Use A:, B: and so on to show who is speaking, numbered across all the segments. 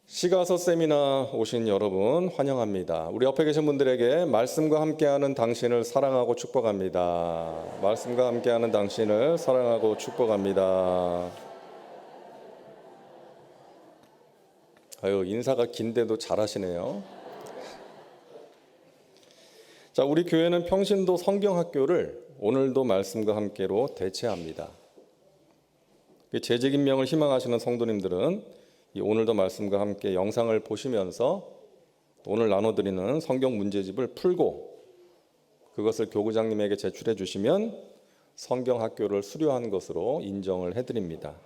A: 시가서 세미나 오신 여러분 환영합니다. 우리 옆에 계신 분들에게 말씀과 함께하는 당신을 사랑하고 축복합니다. 말씀과 함께하는 당신을 사랑하고 축복합니다. 아유, 인사가 긴데도 잘하시네요. 자, 우리 교회는 평신도 성경학교를 오늘도 말씀과 함께로 대체합니다. 재직 임명을 희망하시는 성도님들은 이 오늘도 말씀과 함께 영상을 보시면서 오늘 나눠드리는 성경 문제집을 풀고 그것을 교구장님에게 제출해 주시면 성경학교를 수료한 것으로 인정을 해드립니다.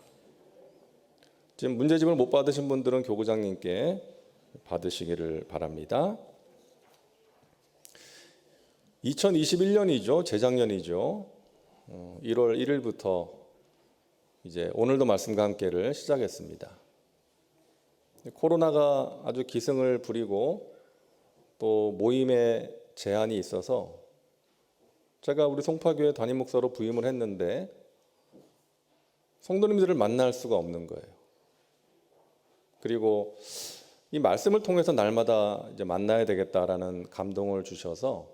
A: 지금 문제집을 못 받으신 분들은 교구장님께 받으시기를 바랍니다. 2021년이죠. 재작년이죠. 1월 1일부터 이제 오늘도 말씀과 함께를 시작했습니다. 코로나가 아주 기승을 부리고 또 모임에 제한이 있어서 제가 우리 송파교회 담임 목사로 부임을 했는데 성도님들을 만날 수가 없는 거예요. 그리고 이 말씀을 통해서 날마다 이제 만나야 되겠다라는 감동을 주셔서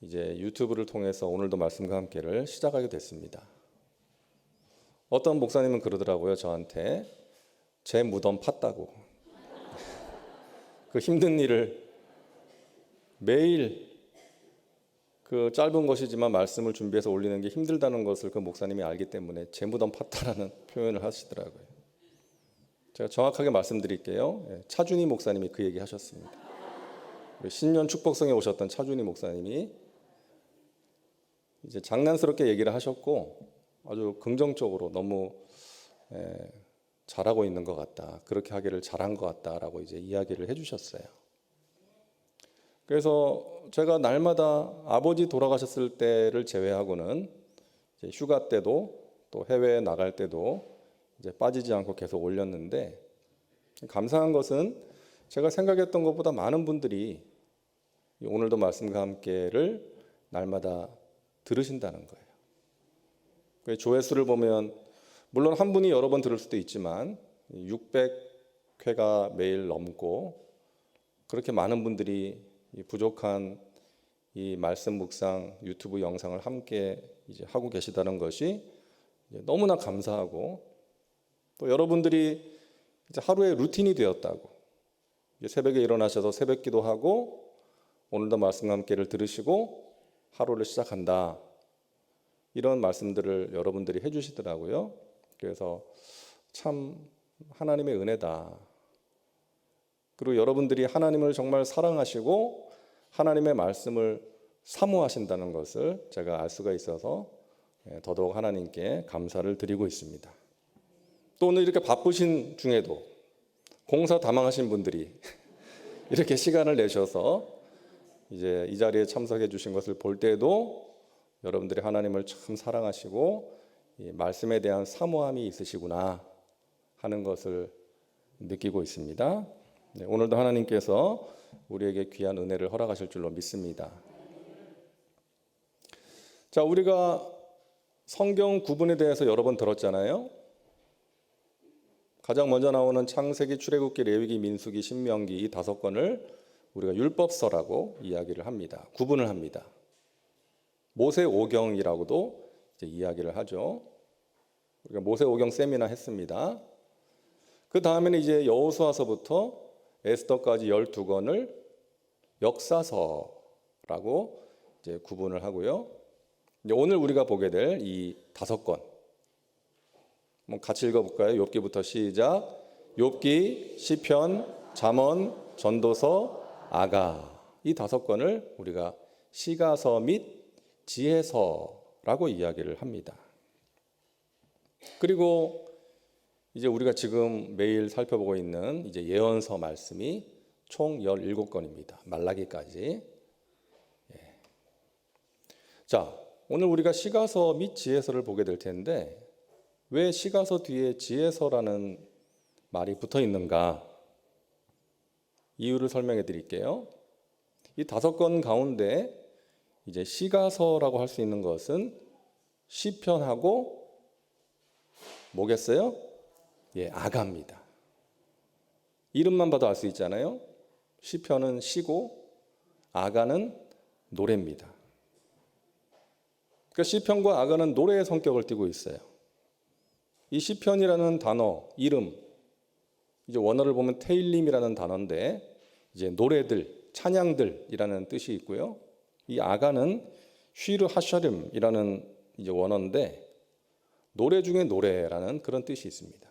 A: 이제 유튜브를 통해서 오늘도 말씀과 함께를 시작하게 됐습니다. 어떤 목사님은 그러더라고요, 저한테. 제 무덤 팠다고. 그 힘든 일을 매일 그 짧은 것이지만 말씀을 준비해서 올리는 게 힘들다는 것을 그 목사님이 알기 때문에 제 무덤 팠다라는 표현을 하시더라고요. 제가 정확하게 말씀드릴게요. 차준희 목사님이 그 얘기 하셨습니다. 신년 축복성에 오셨던 차준희 목사님이 이제 장난스럽게 얘기를 하셨고 아주 긍정적으로 너무 잘하고 있는 것 같다. 그렇게 하기를 잘한 것 같다라고 이제 이야기를 해주셨어요. 그래서 제가 날마다 아버지 돌아가셨을 때를 제외하고는 이제 휴가 때도 또 해외에 나갈 때도 이제 빠지지 않고 계속 올렸는데 감사한 것은 제가 생각했던 것보다 많은 분들이 오늘도 말씀과 함께를 날마다 들으신다는 거예요. 조회수를 보면 물론 한 분이 여러 번 들을 수도 있지만 600회가 매일 넘고 그렇게 많은 분들이 부족한 이 말씀 묵상 유튜브 영상을 함께 이제 하고 계시다는 것이 너무나 감사하고 또 여러분들이 이제 하루의 루틴이 되었다고 새벽에 일어나셔서 새벽 기도하고 오늘도 말씀과 함께를 들으시고 하루를 시작한다. 이런 말씀들을 여러분들이 해주시더라고요. 그래서 참 하나님의 은혜다. 그리고 여러분들이 하나님을 정말 사랑하시고 하나님의 말씀을 사모하신다는 것을 제가 알 수가 있어서 더더욱 하나님께 감사를 드리고 있습니다. 또 오늘 이렇게 바쁘신 중에도 공사 다망하신 분들이 이렇게 시간을 내셔서 이제 이 자리에 참석해 주신 것을 볼 때에도 여러분들이 하나님을 참 사랑하시고 이 말씀에 대한 사모함이 있으시구나 하는 것을 느끼고 있습니다. 네, 오늘도 하나님께서 우리에게 귀한 은혜를 허락하실 줄로 믿습니다. 자, 우리가 성경 구분에 대해서 여러 번 들었잖아요. 가장 먼저 나오는 창세기, 출애굽기, 레위기, 민수기, 신명기 이 5권을 우리가 율법서라고 이야기를 합니다. 구분을 합니다. 모세오경이라고도 이제 이야기를 하죠. 우리가 모세오경 세미나 했습니다. 그 다음에는 이제 여호수아서부터 에스더까지 12권을 역사서라고 이제 구분을 하고요. 이제 오늘 우리가 보게 될 이 5권 한번 같이 읽어볼까요? 욥기부터 시작. 욥기, 시편, 잠언, 전도서, 아가 이 5권을 우리가 시가서 및 지혜서라고 이야기를 합니다. 그리고 이제 우리가 지금 매일 살펴보고 있는 이제 예언서 말씀이 총 17권입니다. 말라기까지. 자, 오늘 우리가 시가서 및 지혜서를 보게 될 텐데 왜 시가서 뒤에 지혜서라는 말이 붙어 있는가? 이유를 설명해 드릴게요. 이 5권 가운데 이제 시가서라고 할 수 있는 것은 시편하고 뭐겠어요? 아가입니다. 이름만 봐도 알 수 있잖아요. 시편은 시고 아가는 노래입니다. 그러니까 시편과 아가는 노래의 성격을 띠고 있어요. 이 시편이라는 단어, 이름, 이제 원어를 보면 테일림이라는 단어인데 이제 노래들, 찬양들이라는 뜻이 있고요. 이 아가는 쉬르 하셔림이라는 이제 원어인데 노래 중에 노래라는 그런 뜻이 있습니다.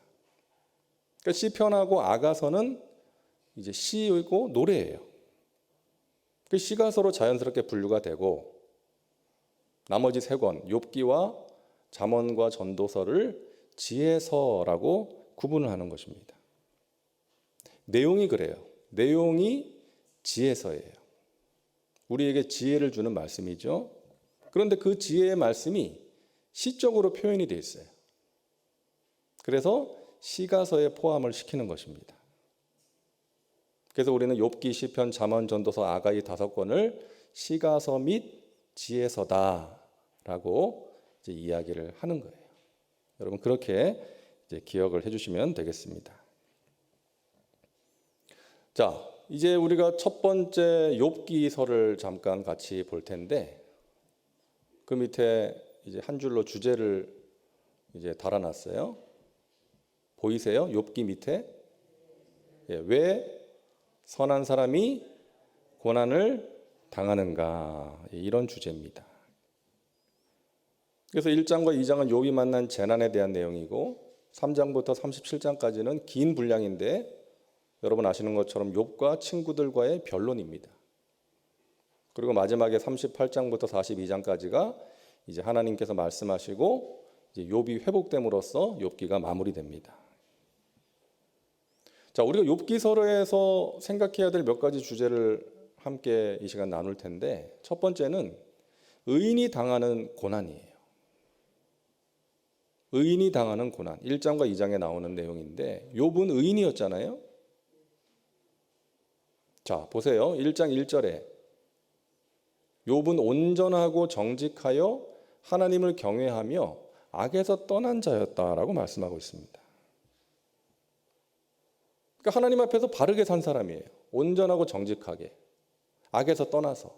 A: 그러니까 시편하고 아가서는 이제 시이고 노래예요. 그 시가 서로 자연스럽게 분류가 되고 나머지 세 권, 욥기와 잠언과 전도서를 지혜서라고 구분을 하는 것입니다. 내용이 그래요. 내용이 지혜서예요. 우리에게 지혜를 주는 말씀이죠. 그런데 그 지혜의 말씀이 시적으로 표현이 되어 있어요. 그래서 시가서에 포함을 시키는 것입니다. 그래서 우리는 욥기, 시편, 잠언, 전도서, 아가 이 5권을 시가서 및 지혜서다라고 이제 이야기를 하는 거예요. 여러분 그렇게 이제 기억을 해주시면 되겠습니다. 자, 이제 우리가 첫 번째 욥기서를 잠깐 같이 볼 텐데 그 밑에 이제 한 줄로 주제를 이제 달아놨어요. 보이세요? 욥기 밑에 왜 선한 사람이 고난을 당하는가 이런 주제입니다. 그래서 1장과 2장은 욥이 만난 재난에 대한 내용이고 3장부터 37장까지는 긴 분량인데 여러분 아시는 것처럼 욥과 친구들과의 변론입니다. 그리고 마지막에 38장부터 42장까지가 이제 하나님께서 말씀하시고 이제 욥이 회복됨으로써 욥기가 마무리됩니다. 자, 우리가 욥기서에서 생각해야 될 몇 가지 주제를 함께 이 시간 나눌 텐데 첫 번째는 의인이 당하는 고난이에요. 의인이 당하는 고난. 1장과 2장에 나오는 내용인데 욥은 의인이었잖아요. 자, 보세요. 1장 1절에 욥은 온전하고 정직하여 하나님을 경외하며 악에서 떠난 자였다라고 말씀하고 있습니다. 그러니까 하나님 앞에서 바르게 산 사람이에요. 온전하고 정직하게. 악에서 떠나서.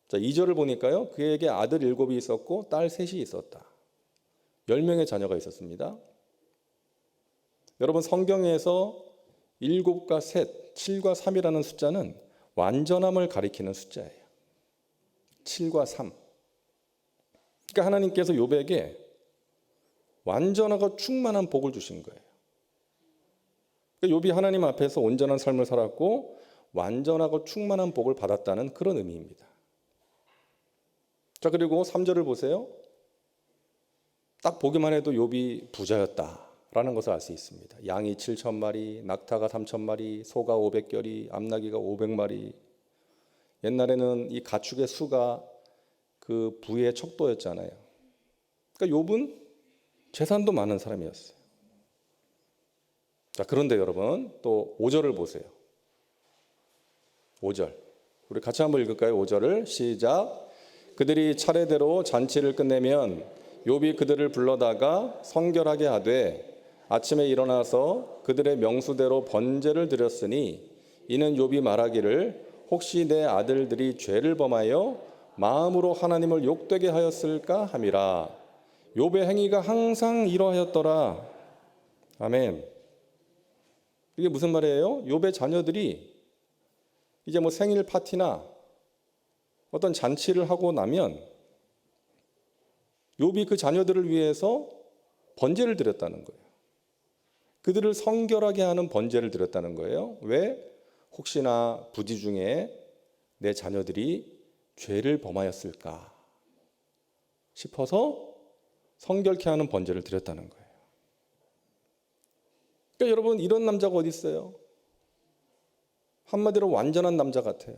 A: 자, 2절을 보니까요. 그에게 아들 7이 있었고 딸 3이 있었다. 10명의 자녀가 있었습니다. 여러분 성경에서 7과 셋, 7과 3이라는 숫자는 완전함을 가리키는 숫자예요. 7과 3. 그러니까 하나님께서 욥에게 완전하고 충만한 복을 주신 거예요. 그러니까 욥이 하나님 앞에서 온전한 삶을 살았고 완전하고 충만한 복을 받았다는 그런 의미입니다. 자, 그리고 3절을 보세요. 딱 보기만 해도 욥이 부자였다라는 것을 알 수 있습니다. 양이 7,000마리, 낙타가 3,000마리, 소가 500결이, 암나귀가 500마리. 옛날에는 이 가축의 수가 그 부의 척도였잖아요. 그러니까 욥은 재산도 많은 사람이었어요. 자, 그런데 여러분 또 5절을 보세요. 5절. 우리 같이 한번 읽을까요? 5절을 시작. 그들이 차례대로 잔치를 끝내면 욥이 그들을 불러다가 성결하게 하되 아침에 일어나서 그들의 명수대로 번제를 드렸으니 이는 욥이 말하기를 혹시 내 아들들이 죄를 범하여 마음으로 하나님을 욕되게 하였을까 함이라. 욥의 행위가 항상 이러하였더라. 아멘. 이게 무슨 말이에요? 욥의 자녀들이 이제 뭐 생일 파티나 어떤 잔치를 하고 나면 욥이 그 자녀들을 위해서 번제를 드렸다는 거예요. 그들을 성결하게 하는 번제를 드렸다는 거예요. 왜? 혹시나 부지 중에 내 자녀들이 죄를 범하였을까 싶어서 성결케 하는 번제를 드렸다는 거예요. 그러니까 여러분 이런 남자가 어디 있어요? 한마디로 완전한 남자 같아요.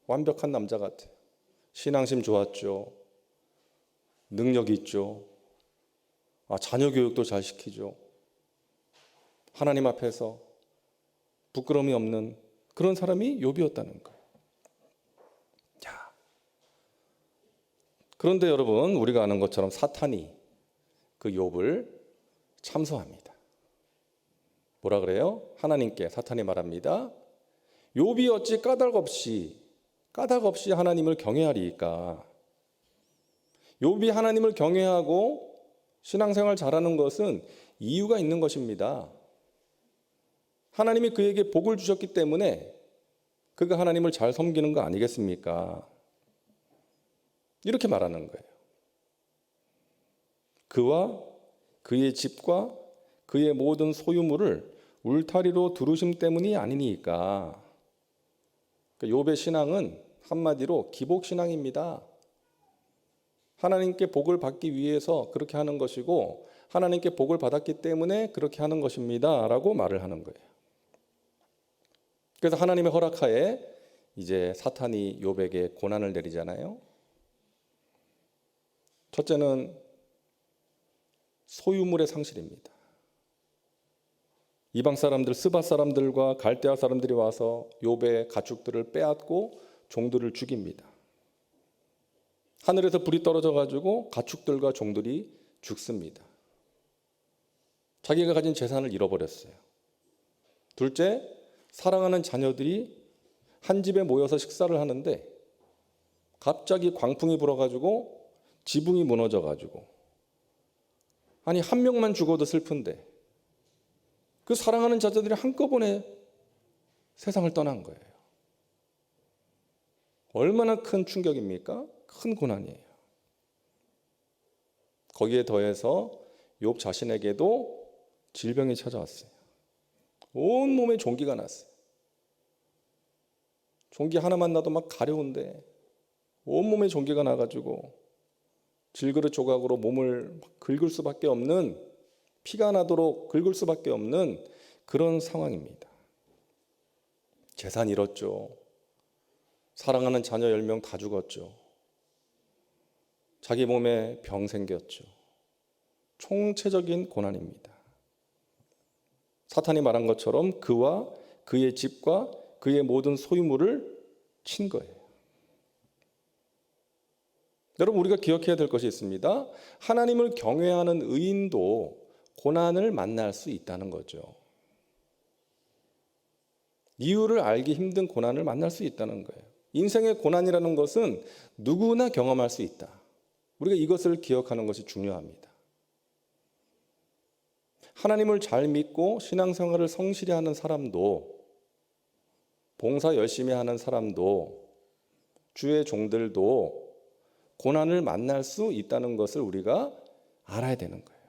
A: 완벽한 남자 같아요. 신앙심 좋았죠. 능력이 있죠. 자녀 교육도 잘 시키죠. 하나님 앞에서 부끄러움이 없는 그런 사람이 욥이었다는 거예요. 자, 그런데 여러분 우리가 아는 것처럼 사탄이 그 욥을 참소합니다. 뭐라 그래요? 하나님께 사탄이 말합니다. 욥이 어찌 까닭 없이 하나님을 경외하리이까? 욥이 하나님을 경외하고 신앙생활 잘하는 것은 이유가 있는 것입니다. 하나님이 그에게 복을 주셨기 때문에 그가 하나님을 잘 섬기는 거 아니겠습니까? 이렇게 말하는 거예요. 그와 그의 집과 그의 모든 소유물을 울타리로 두르심 때문이 아니니까. 욥의 신앙은 한마디로 기복신앙입니다. 하나님께 복을 받기 위해서 그렇게 하는 것이고 하나님께 복을 받았기 때문에 그렇게 하는 것입니다 라고 말을 하는 거예요. 그래서 하나님의 허락하에 이제 사탄이 욥에게 고난을 내리잖아요. 첫째는 소유물의 상실입니다. 이방 사람들, 스바 사람들과 갈대아 사람들이 와서 욥의 가축들을 빼앗고 종들을 죽입니다. 하늘에서 불이 떨어져 가지고 가축들과 종들이 죽습니다. 자기가 가진 재산을 잃어버렸어요. 둘째, 사랑하는 자녀들이 한 집에 모여서 식사를 하는데 갑자기 광풍이 불어가지고 지붕이 무너져가지고, 아니 한 명만 죽어도 슬픈데 그 사랑하는 자녀들이 한꺼번에 세상을 떠난 거예요. 얼마나 큰 충격입니까? 큰 고난이에요. 거기에 더해서 욥 자신에게도 질병이 찾아왔어요. 온몸에 종기가 났어요. 종기 하나만 나도 막 가려운데 온몸에 종기가 나가지고 질그릇 조각으로 몸을 긁을 수밖에 없는, 피가 나도록 긁을 수밖에 없는 그런 상황입니다. 재산 잃었죠. 사랑하는 자녀 10명 다 죽었죠. 자기 몸에 병 생겼죠. 총체적인 고난입니다. 사탄이 말한 것처럼 그와 그의 집과 그의 모든 소유물을 친 거예요. 여러분, 우리가 기억해야 될 것이 있습니다. 하나님을 경외하는 의인도 고난을 만날 수 있다는 거죠. 이유를 알기 힘든 고난을 만날 수 있다는 거예요. 인생의 고난이라는 것은 누구나 경험할 수 있다. 우리가 이것을 기억하는 것이 중요합니다. 하나님을 잘 믿고 신앙생활을 성실히 하는 사람도, 봉사 열심히 하는 사람도, 주의 종들도 고난을 만날 수 있다는 것을 우리가 알아야 되는 거예요.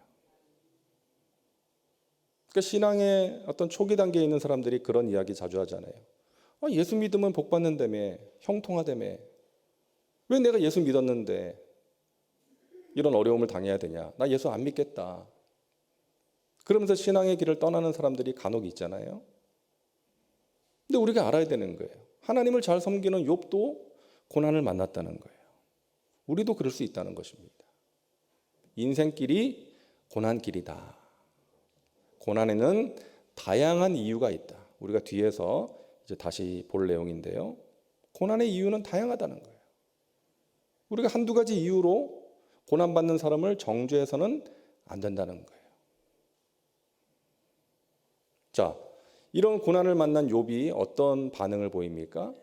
A: 그러니까 신앙의 어떤 초기 단계에 있는 사람들이 그런 이야기 자주 하잖아요. 예수 믿으면 복 받는다며, 형통하다며. 왜 내가 예수 믿었는데 이런 어려움을 당해야 되냐? 나 예수 안 믿겠다. 그러면서 신앙의 길을 떠나는 사람들이 간혹 있잖아요. 근데 우리가 알아야 되는 거예요. 하나님을 잘 섬기는 욥도 고난을 만났다는 거예요. 우리도 그럴 수 있다는 것입니다. 인생길이 고난길이다. 고난에는 다양한 이유가 있다. 우리가 뒤에서 이제 다시 볼 내용인데요. 고난의 이유는 다양하다는 거예요. 우리가 한두 가지 이유로 고난받는 사람을 정죄해서는 안 된다는 거예요. 자, 이런 고난을 만난 욥이 어떤 반응을 보입니까?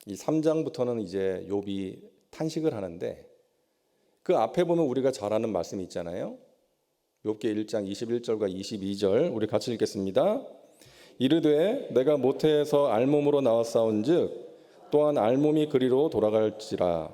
A: 이 3장부터는 이제 욥이 탄식을 하는데, 그 앞에 보면 우리가 잘 아는 말씀이 있잖아요. 욥기 1장 21절과 22절 우리 같이 읽겠습니다. 이르되 내가 모태에서 알몸으로 나왔사온즉 또한 알몸이 그리로 돌아갈지라.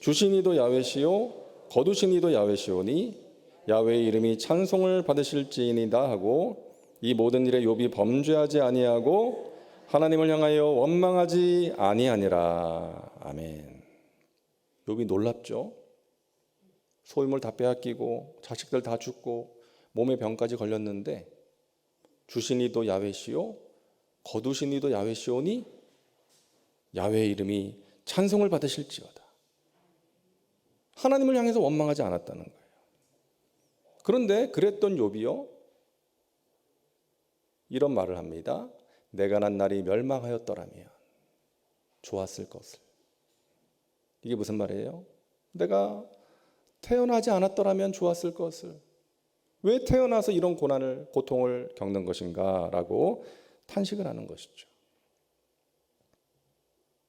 A: 주신 이도 야훼시요 거두신 이도 야훼시오니 야훼의 이름이 찬송을 받으실지이다 하고, 이 모든 일에 욥이 범죄하지 아니하고 하나님을 향하여 원망하지 아니하니라. 아멘. 욥이 놀랍죠. 소유물 다 빼앗기고 자식들 다 죽고 몸에 병까지 걸렸는데, 주신 이도 야훼시요 거두신 이도 야훼시오니 야훼의 이름이 찬송을 받으실지어다. 하나님을 향해서 원망하지 않았다는 거예요. 그런데 그랬던 욥이요, 이런 말을 합니다. 내가 난 날이 멸망하였더라면 좋았을 것을. 이게 무슨 말이에요? 내가 태어나지 않았더라면 좋았을 것을. 왜 태어나서 이런 고통을 겪는 것인가 라고 탄식을 하는 것이죠.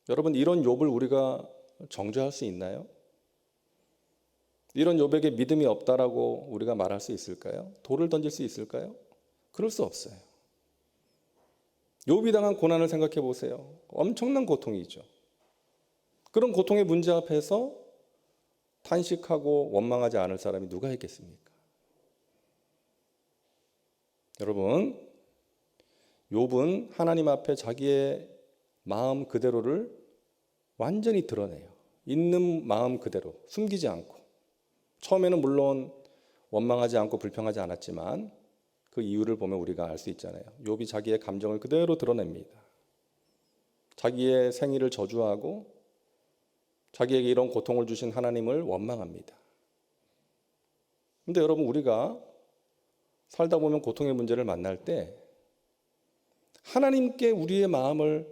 A: 여러분, 이런 욥을 우리가 정죄할 수 있나요? 이런 욥에게 믿음이 없다라고 우리가 말할 수 있을까요? 돌을 던질 수 있을까요? 그럴 수 없어요. 욥이 당한 고난을 생각해 보세요. 엄청난 고통이죠. 그런 고통의 문제 앞에서 탄식하고 원망하지 않을 사람이 누가 있겠습니까? 여러분, 욥은 하나님 앞에 자기의 마음 그대로를 완전히 드러내요. 있는 마음 그대로 숨기지 않고. 처음에는 물론 원망하지 않고 불평하지 않았지만 그 이유를 보면 우리가 알 수 있잖아요. 욥이 자기의 감정을 그대로 드러냅니다. 자기의 생일을 저주하고 자기에게 이런 고통을 주신 하나님을 원망합니다. 그런데 여러분, 우리가 살다 보면 고통의 문제를 만날 때 하나님께 우리의 마음을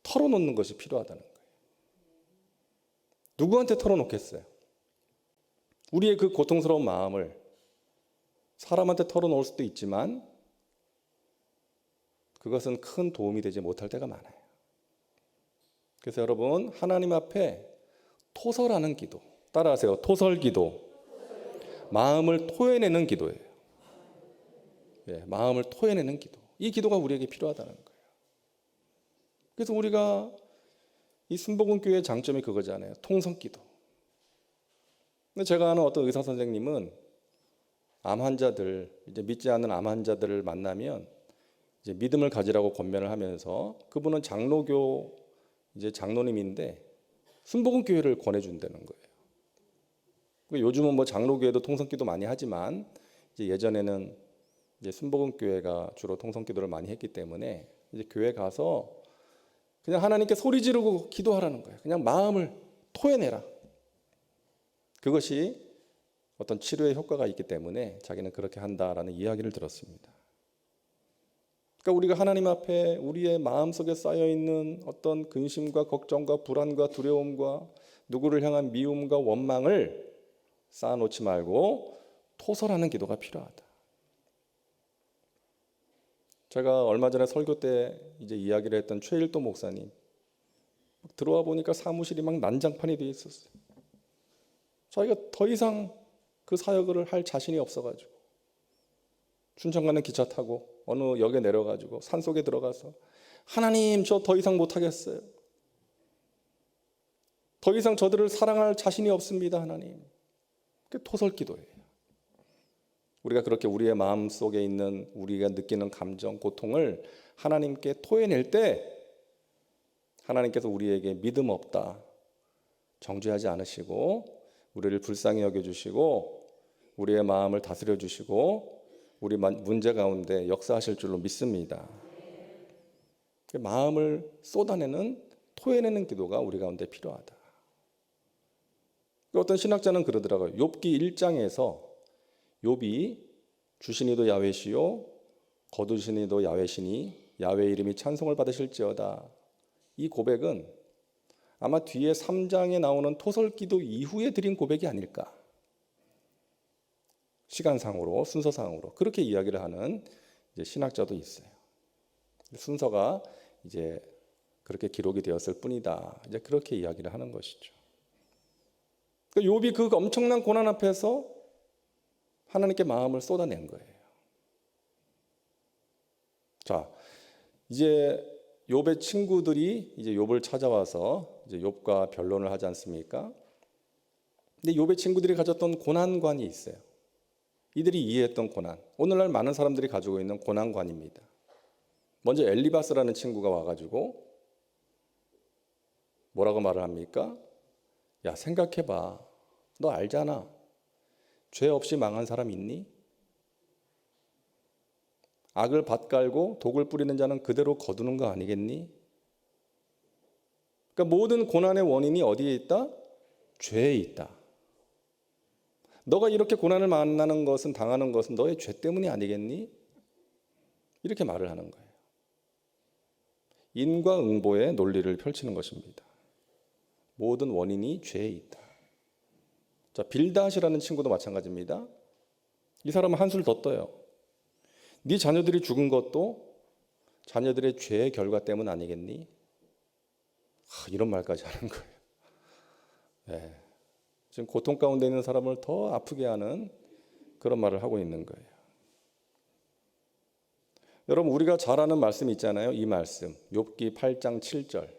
A: 털어놓는 것이 필요하다는 거예요. 누구한테 털어놓겠어요? 우리의 그 고통스러운 마음을 사람한테 털어놓을 수도 있지만 그것은 큰 도움이 되지 못할 때가 많아요. 그래서 여러분, 하나님 앞에 토설하는 기도, 따라하세요. 토설 기도. 마음을 토해내는 기도예요. 네, 마음을 토해내는 기도. 이 기도가 우리에게 필요하다는 거예요. 그래서 우리가 이 순복음교회의 장점이 그거잖아요. 통성기도. 근데 제가 아는 어떤 의사 선생님은 암 환자들, 이제 믿지 않는 암 환자들을 만나면 이제 믿음을 가지라고 권면을 하면서 그분은 장로교 이제 장로님인데 순복음교회를 권해준다는 거예요. 요즘은 뭐 장로교회도 통성기도 많이 하지만 이제 예전에는 이제 순복음교회가 주로 통성기도를 많이 했기 때문에 이제 교회 가서 그냥 하나님께 소리 지르고 기도하라는 거예요. 그냥 마음을 토해내라. 그것이 어떤 치료의 효과가 있기 때문에 자기는 그렇게 한다라는 이야기를 들었습니다. 그러니까 우리가 하나님 앞에 우리의 마음속에 쌓여있는 어떤 근심과 걱정과 불안과 두려움과 누구를 향한 미움과 원망을 쌓아놓지 말고 토설하는 기도가 필요하다. 제가 얼마 전에 설교 때 이제 이야기를 했던 최일도 목사님, 들어와 보니까 사무실이 막 난장판이 되어 있었어요. 자기가 더 이상 그 사역을 할 자신이 없어가지고 춘천 가는 기차 타고 어느 역에 내려가지고 산속에 들어가서 하나님, 저 더 이상 못하겠어요. 더 이상 저들을 사랑할 자신이 없습니다, 하나님. 그게 토설기도예요. 우리가 그렇게 우리의 마음 속에 있는 우리가 느끼는 감정, 고통을 하나님께 토해낼 때 하나님께서 우리에게 믿음 없다, 정죄하지 않으시고 우리를 불쌍히 여겨주시고 우리의 마음을 다스려 주시고 우리 문제 가운데 역사하실 줄로 믿습니다. 마음을 쏟아내는, 토해내는 기도가 우리 가운데 필요하다. 어떤 신학자는 그러더라고요. 욥기 1장에서 욥이 주시니도 야훼시요 거두시니도 야훼시니 야훼 이름이 찬송을 받으실지어다. 이 고백은 아마 뒤에 3장에 나오는 토설기도 이후에 드린 고백이 아닐까. 시간상으로, 순서상으로 그렇게 이야기를 하는 이제 신학자도 있어요. 순서가 이제 그렇게 기록이 되었을 뿐이다. 이제 그렇게 이야기를 하는 것이죠. 그러니까 욥이 그 엄청난 고난 앞에서 하나님께 마음을 쏟아낸 거예요. 자, 이제 욥의 친구들이 이제 욥을 찾아와서 이제 욥과 변론을 하지 않습니까? 근데 욥의 친구들이 가졌던 고난관이 있어요. 이들이 이해했던 고난. 오늘날 많은 사람들이 가지고 있는 고난관입니다. 먼저 엘리바스라는 친구가 와가지고 뭐라고 말을 합니까? 야, 생각해봐. 너 알잖아. 죄 없이 망한 사람 있니? 악을 밭갈고 독을 뿌리는 자는 그대로 거두는 거 아니겠니? 그러니까 모든 고난의 원인이 어디에 있다? 죄에 있다. 너가 이렇게 고난을 만나는 것은, 당하는 것은 너의 죄 때문이 아니겠니? 이렇게 말을 하는 거예요. 인과응보의 논리를 펼치는 것입니다. 모든 원인이 죄에 있다. 자, 빌닷이라는 친구도 마찬가지입니다. 이 사람은 한술 더 떠요. 네 자녀들이 죽은 것도 자녀들의 죄의 결과 때문 아니겠니? 이런 말까지 하는 거예요. 네. 지금 고통 가운데 있는 사람을 더 아프게 하는 그런 말을 하고 있는 거예요. 여러분, 우리가 잘 아는 말씀 있잖아요. 이 말씀, 욥기 8장 7절.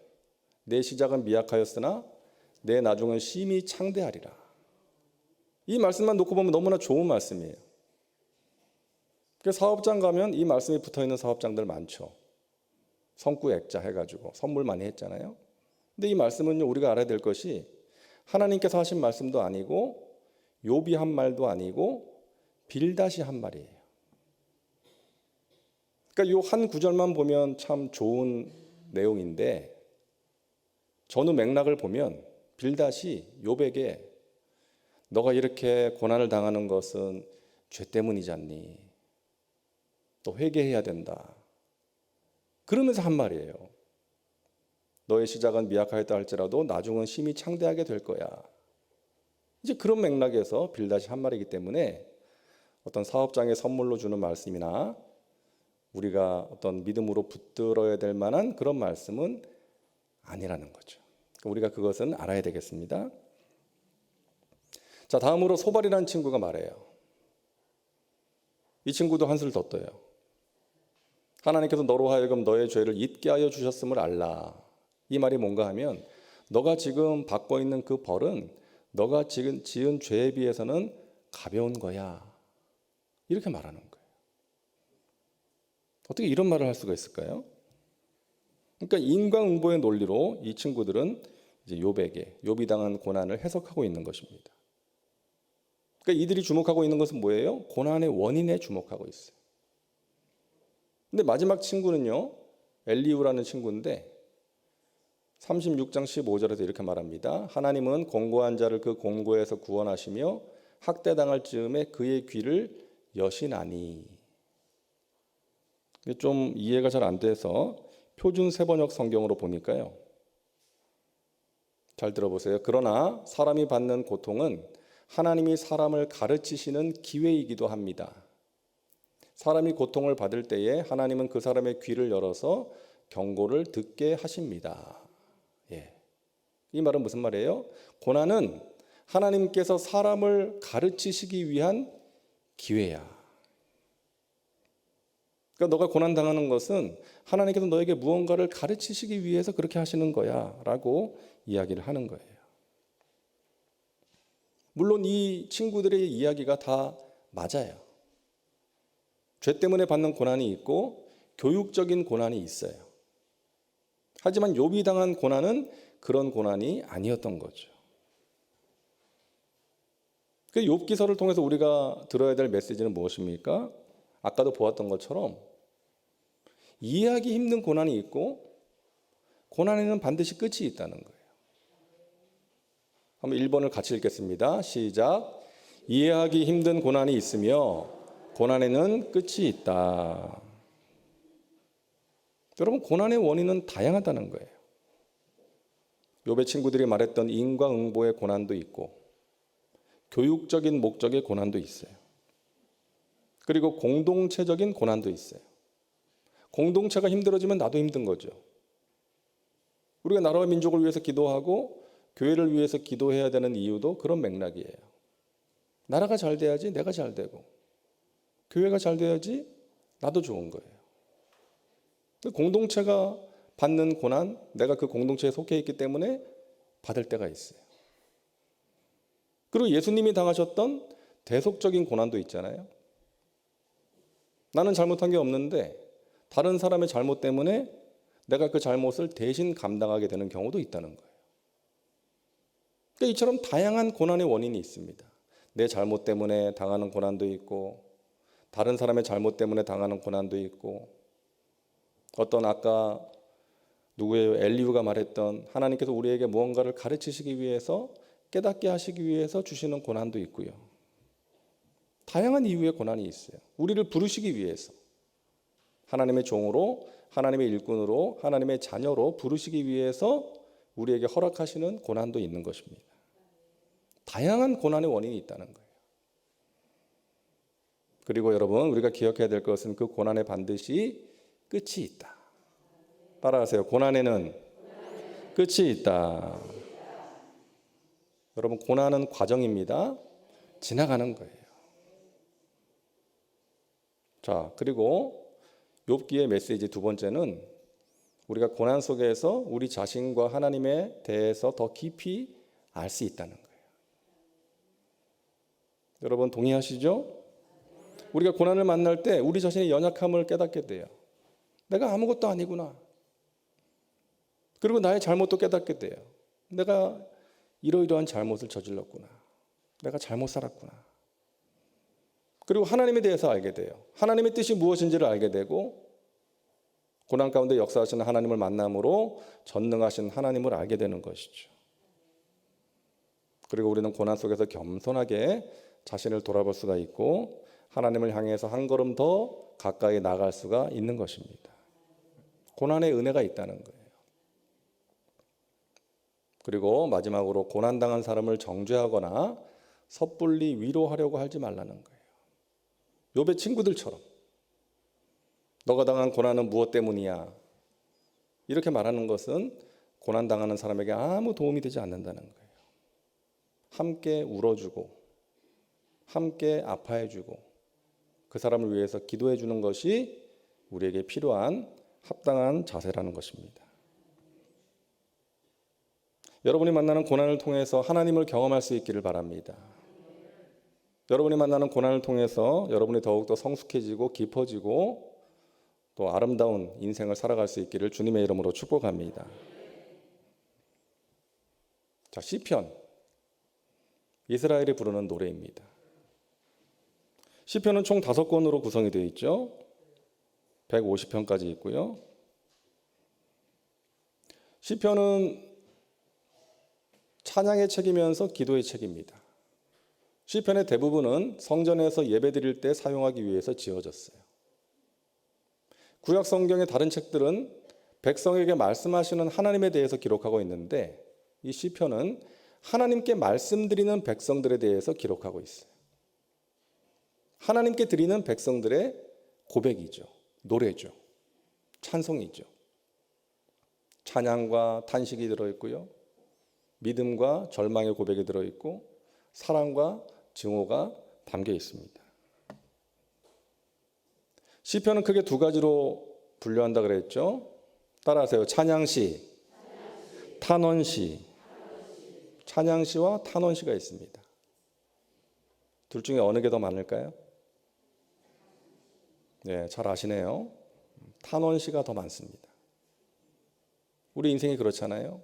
A: 내 시작은 미약하였으나 내 나중은 심히 창대하리라. 이 말씀만 놓고 보면 너무나 좋은 말씀이에요. 사업장 가면 이 말씀이 붙어있는 사업장들 많죠. 성구액자 해가지고 선물 많이 했잖아요. 근데 이 말씀은요, 우리가 알아야 될 것이 하나님께서 하신 말씀도 아니고 욥이 한 말도 아니고 빌닷이 한 말이에요. 그러니까 이 한 구절만 보면 참 좋은 내용인데 전후 맥락을 보면 빌닷이 욥에게 너가 이렇게 고난을 당하는 것은 죄 때문이지 않니? 너 회개해야 된다. 그러면서 한 말이에요. 너의 시작은 미약하였다 할지라도 나중은 심히 창대하게 될 거야. 이제 그런 맥락에서 빌닷이 한 말이기 때문에 어떤 사업장에 선물로 주는 말씀이나 우리가 어떤 믿음으로 붙들어야 될 만한 그런 말씀은 아니라는 거죠. 우리가 그것은 알아야 되겠습니다. 자, 다음으로 소발이라는 친구가 말해요. 이 친구도 한술 더 떠요. 하나님께서 너로 하여금 너의 죄를 잊게 하여 주셨음을 알라. 이 말이 뭔가 하면 너가 지금 받고 있는 그 벌은 너가 지금 지은 죄에 비해서는 가벼운 거야. 이렇게 말하는 거예요. 어떻게 이런 말을 할 수가 있을까요? 그러니까 인과응보의 논리로 이 친구들은 이제 욥이 당한 고난을 해석하고 있는 것입니다. 그러니까 이들이 주목하고 있는 것은 뭐예요? 고난의 원인에 주목하고 있어요. 근데 마지막 친구는요, 엘리후라는 친구인데 36장 15절에서 이렇게 말합니다. 하나님은 공고한 자를 그 공고에서 구원하시며 학대당할 즈음에 그의 귀를 여시나니. 좀 이해가 잘 안 돼서 표준 세번역 성경으로 보니까요. 잘 들어보세요. 그러나 사람이 받는 고통은 하나님이 사람을 가르치시는 기회이기도 합니다. 사람이 고통을 받을 때에 하나님은 그 사람의 귀를 열어서 경고를 듣게 하십니다. 이 말은 무슨 말이에요? 고난은 하나님께서 사람을 가르치시기 위한 기회야. 그러니까 너가 고난 당하는 것은 하나님께서 너에게 무언가를 가르치시기 위해서 그렇게 하시는 거야 라고 이야기를 하는 거예요. 물론 이 친구들의 이야기가 다 맞아요. 죄 때문에 받는 고난이 있고 교육적인 고난이 있어요. 하지만 욥이 당한 고난은 그런 고난이 아니었던 거죠. 그 욥기서를 통해서 우리가 들어야 될 메시지는 무엇입니까? 아까도 보았던 것처럼 이해하기 힘든 고난이 있고 고난에는 반드시 끝이 있다는 거예요. 한번 1번을 같이 읽겠습니다. 시작. 이해하기 힘든 고난이 있으며 고난에는 끝이 있다. 여러분, 고난의 원인은 다양하다는 거예요. 욥의 친구들이 말했던 인과응보의 고난도 있고 교육적인 목적의 고난도 있어요. 그리고 공동체적인 고난도 있어요. 공동체가 힘들어지면 나도 힘든 거죠. 우리가 나라와 민족을 위해서 기도하고 교회를 위해서 기도해야 되는 이유도 그런 맥락이에요. 나라가 잘 돼야지 내가 잘 되고 교회가 잘 돼야지 나도 좋은 거예요. 공동체가 받는 고난, 내가 그 공동체에 속해 있기 때문에 받을 때가 있어요. 그리고 예수님이 당하셨던 대속적인 고난도 있잖아요. 나는 잘못한 게 없는데 다른 사람의 잘못 때문에 내가 그 잘못을 대신 감당하게 되는 경우도 있다는 거예요. 그러니까 이처럼 다양한 고난의 원인이 있습니다. 내 잘못 때문에 당하는 고난도 있고 다른 사람의 잘못 때문에 당하는 고난도 있고 어떤 아까 누구예요? 엘리후가 말했던 하나님께서 우리에게 무언가를 가르치시기 위해서 깨닫게 하시기 위해서 주시는 고난도 있고요. 다양한 이유의 고난이 있어요. 우리를 부르시기 위해서 하나님의 종으로 하나님의 일꾼으로 하나님의 자녀로 부르시기 위해서 우리에게 허락하시는 고난도 있는 것입니다. 다양한 고난의 원인이 있다는 거예요. 그리고 여러분, 우리가 기억해야 될 것은 그 고난에 반드시 끝이 있다. 따라하세요. 고난에는 끝이 있다. 여러분, 고난은 과정입니다. 지나가는 거예요. 자, 그리고 욥기의 메시지 두 번째는 우리가 고난 속에서 우리 자신과 하나님에 대해서 더 깊이 알 수 있다는 거예요. 여러분 동의하시죠? 우리가 고난을 만날 때 우리 자신의 연약함을 깨닫게 돼요. 내가 아무것도 아니구나. 그리고 나의 잘못도 깨닫게 돼요. 내가 이러이러한 잘못을 저질렀구나. 내가 잘못 살았구나. 그리고 하나님에 대해서 알게 돼요. 하나님의 뜻이 무엇인지를 알게 되고 고난 가운데 역사하시는 하나님을 만남으로 전능하신 하나님을 알게 되는 것이죠. 그리고 우리는 고난 속에서 겸손하게 자신을 돌아볼 수가 있고 하나님을 향해서 한 걸음 더 가까이 나갈 수가 있는 것입니다. 고난의 은혜가 있다는 거예요. 그리고 마지막으로 고난당한 사람을 정죄하거나 섣불리 위로하려고 하지 말라는 거예요. 욥의 친구들처럼 너가 당한 고난은 무엇 때문이야? 이렇게 말하는 것은 고난당하는 사람에게 아무 도움이 되지 않는다는 거예요. 함께 울어주고 함께 아파해주고 그 사람을 위해서 기도해주는 것이 우리에게 필요한 합당한 자세라는 것입니다. 여러분이 만나는 고난을 통해서 하나님을 경험할 수 있기를 바랍니다. 여러분이 만나는 고난을 통해서 여러분이 더욱더 성숙해지고 깊어지고 또 아름다운 인생을 살아갈 수 있기를 주님의 이름으로 축복합니다. 자, 시편. 이스라엘이 부르는 노래입니다. 시편은 총 5권으로 구성이 되어 있죠. 150편까지 있고요. 시편은 찬양의 책이면서 기도의 책입니다. 시편의 대부분은 성전에서 예배드릴 때 사용하기 위해서 지어졌어요. 구약 성경의 다른 책들은 백성에게 말씀하시는 하나님에 대해서 기록하고 있는데 이 시편은 하나님께 말씀드리는 백성들에 대해서 기록하고 있어요. 하나님께 드리는 백성들의 고백이죠. 노래죠. 찬송이죠. 찬양과 탄식이 들어있고요. 믿음과 절망의 고백이 들어있고 사랑과 증오가 담겨 있습니다. 시편은 크게 2가지로 분류한다 그랬죠. 따라하세요. 찬양시, 탄원시. 찬양시와 탄원시가 있습니다. 둘 중에 어느 게 더 많을까요? 네, 잘 아시네요. 탄원시가 더 많습니다. 우리 인생이 그렇잖아요.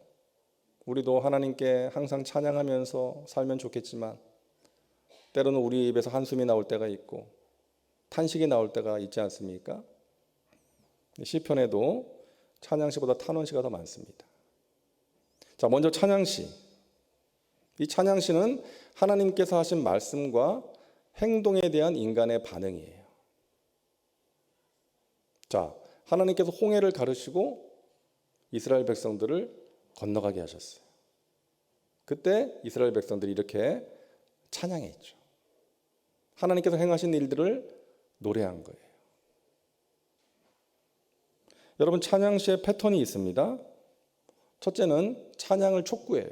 A: 우리도 하나님께 항상 찬양하면서 살면 좋겠지만 때로는 우리 입에서 한숨이 나올 때가 있고 탄식이 나올 때가 있지 않습니까? 시편에도 찬양시보다 탄원시가 더 많습니다. 자, 먼저 찬양시. 이 찬양시는 하나님께서 하신 말씀과 행동에 대한 인간의 반응이에요. 자, 하나님께서 홍해를 가르시고 이스라엘 백성들을 건너가게 하셨어요. 그때 이스라엘 백성들이 이렇게 찬양했죠. 하나님께서 행하신 일들을 노래한 거예요. 여러분, 찬양시의 패턴이 있습니다. 첫째는 찬양을 촉구해요.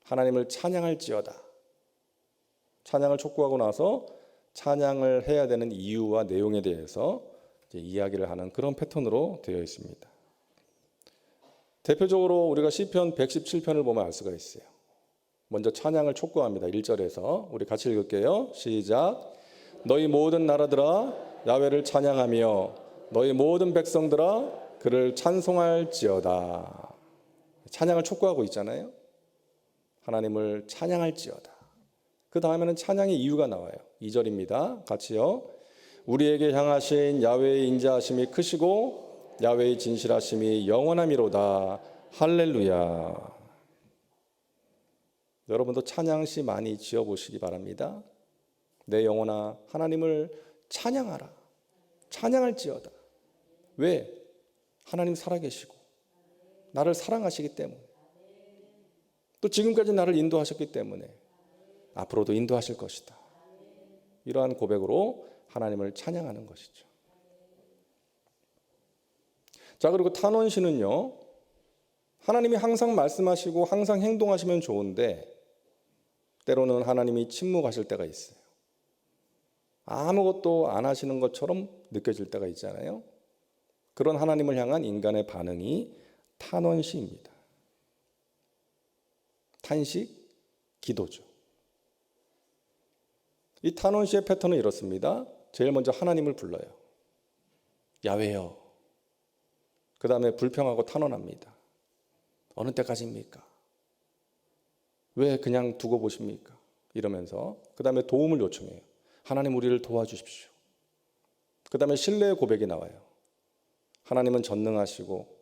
A: 하나님을 찬양할지어다. 찬양을 촉구하고 나서 찬양을 해야 되는 이유와 내용에 대해서 이야기를 하는 그런 패턴으로 되어 있습니다. 대표적으로 우리가 시편 117편을 보면 알 수가 있어요. 먼저 찬양을 촉구합니다. 1절에서 우리 같이 읽을게요. 시작. 너희 모든 나라들아 야훼를 찬양하며 너희 모든 백성들아 그를 찬송할지어다. 찬양을 촉구하고 있잖아요. 하나님을 찬양할지어다. 그 다음에는 찬양의 이유가 나와요. 2절입니다. 같이요. 우리에게 향하신 야훼의 인자하심이 크시고 야훼의 진실하심이 영원함이로다. 할렐루야. 여러분도 찬양시 많이 지어보시기 바랍니다. 내 영혼아 하나님을 찬양하라. 찬양할지어다. 왜? 하나님 살아계시고 나를 사랑하시기 때문에 또 지금까지 나를 인도하셨기 때문에 앞으로도 인도하실 것이다. 이러한 고백으로 하나님을 찬양하는 것이죠. 자, 그리고 탄원시는요, 하나님이 항상 말씀하시고 항상 행동하시면 좋은데 때로는 하나님이 침묵하실 때가 있어요. 아무것도 안 하시는 것처럼 느껴질 때가 있잖아요. 그런 하나님을 향한 인간의 반응이 탄원시입니다. 탄식, 기도죠. 이 탄원시의 패턴은 이렇습니다. 제일 먼저 하나님을 불러요. 야훼여. 그 다음에 불평하고 탄원합니다. 어느 때까지입니까? 왜 그냥 두고 보십니까? 이러면서 그 다음에 도움을 요청해요. 하나님 우리를 도와주십시오. 그 다음에 신뢰의 고백이 나와요. 하나님은 전능하시고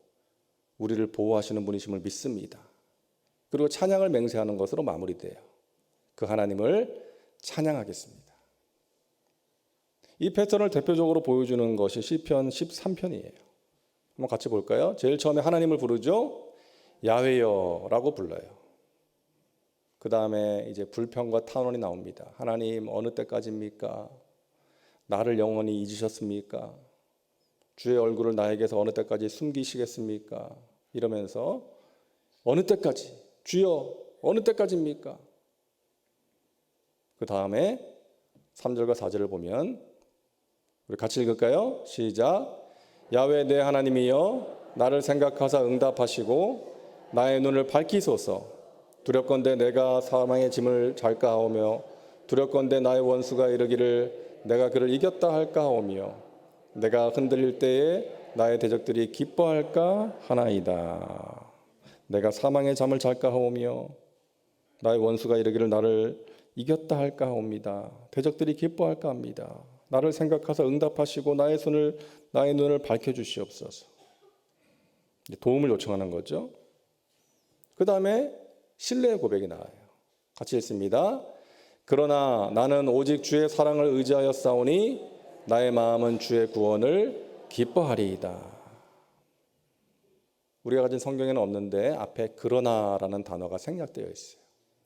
A: 우리를 보호하시는 분이심을 믿습니다. 그리고 찬양을 맹세하는 것으로 마무리돼요. 그 하나님을 찬양하겠습니다. 이 패턴을 대표적으로 보여주는 것이 시편 13편이에요. 한번 같이 볼까요? 제일 처음에 하나님을 부르죠. 야훼여라고 불러요. 그 다음에 이제 불평과 탄원이 나옵니다. 하나님 어느 때까지입니까? 나를 영원히 잊으셨습니까? 주의 얼굴을 나에게서 어느 때까지 숨기시겠습니까? 이러면서 어느 때까지? 주여 어느 때까지입니까? 그 다음에 3절과 4절을 보면 우리 같이 읽을까요? 시작. 야훼 내 하나님이여 나를 생각하사 응답하시고 나의 눈을 밝히소서. 두렵건대 내가 사망의 짐을 잘까 하오며 두렵건대 나의 원수가 이르기를 내가 그를 이겼다 할까 하오며 내가 흔들릴 때에 나의 대적들이 기뻐할까 하나이다. 내가 사망의 잠을 잘까 하오며 나의 원수가 이르기를 나를 이겼다 할까 하옵니다. 대적들이 기뻐할까 합니다. 나를 생각하사 응답하시고 나의 눈을 밝혀주시옵소서. 도움을 요청하는 거죠. 그 다음에 신뢰의 고백이 나와요. 같이 읽습니다. 그러나 나는 오직 주의 사랑을 의지하여 싸우니 나의 마음은 주의 구원을 기뻐하리이다. 우리가 가진 성경에는 없는데 앞에 그러나라는 단어가 생략되어 있어요.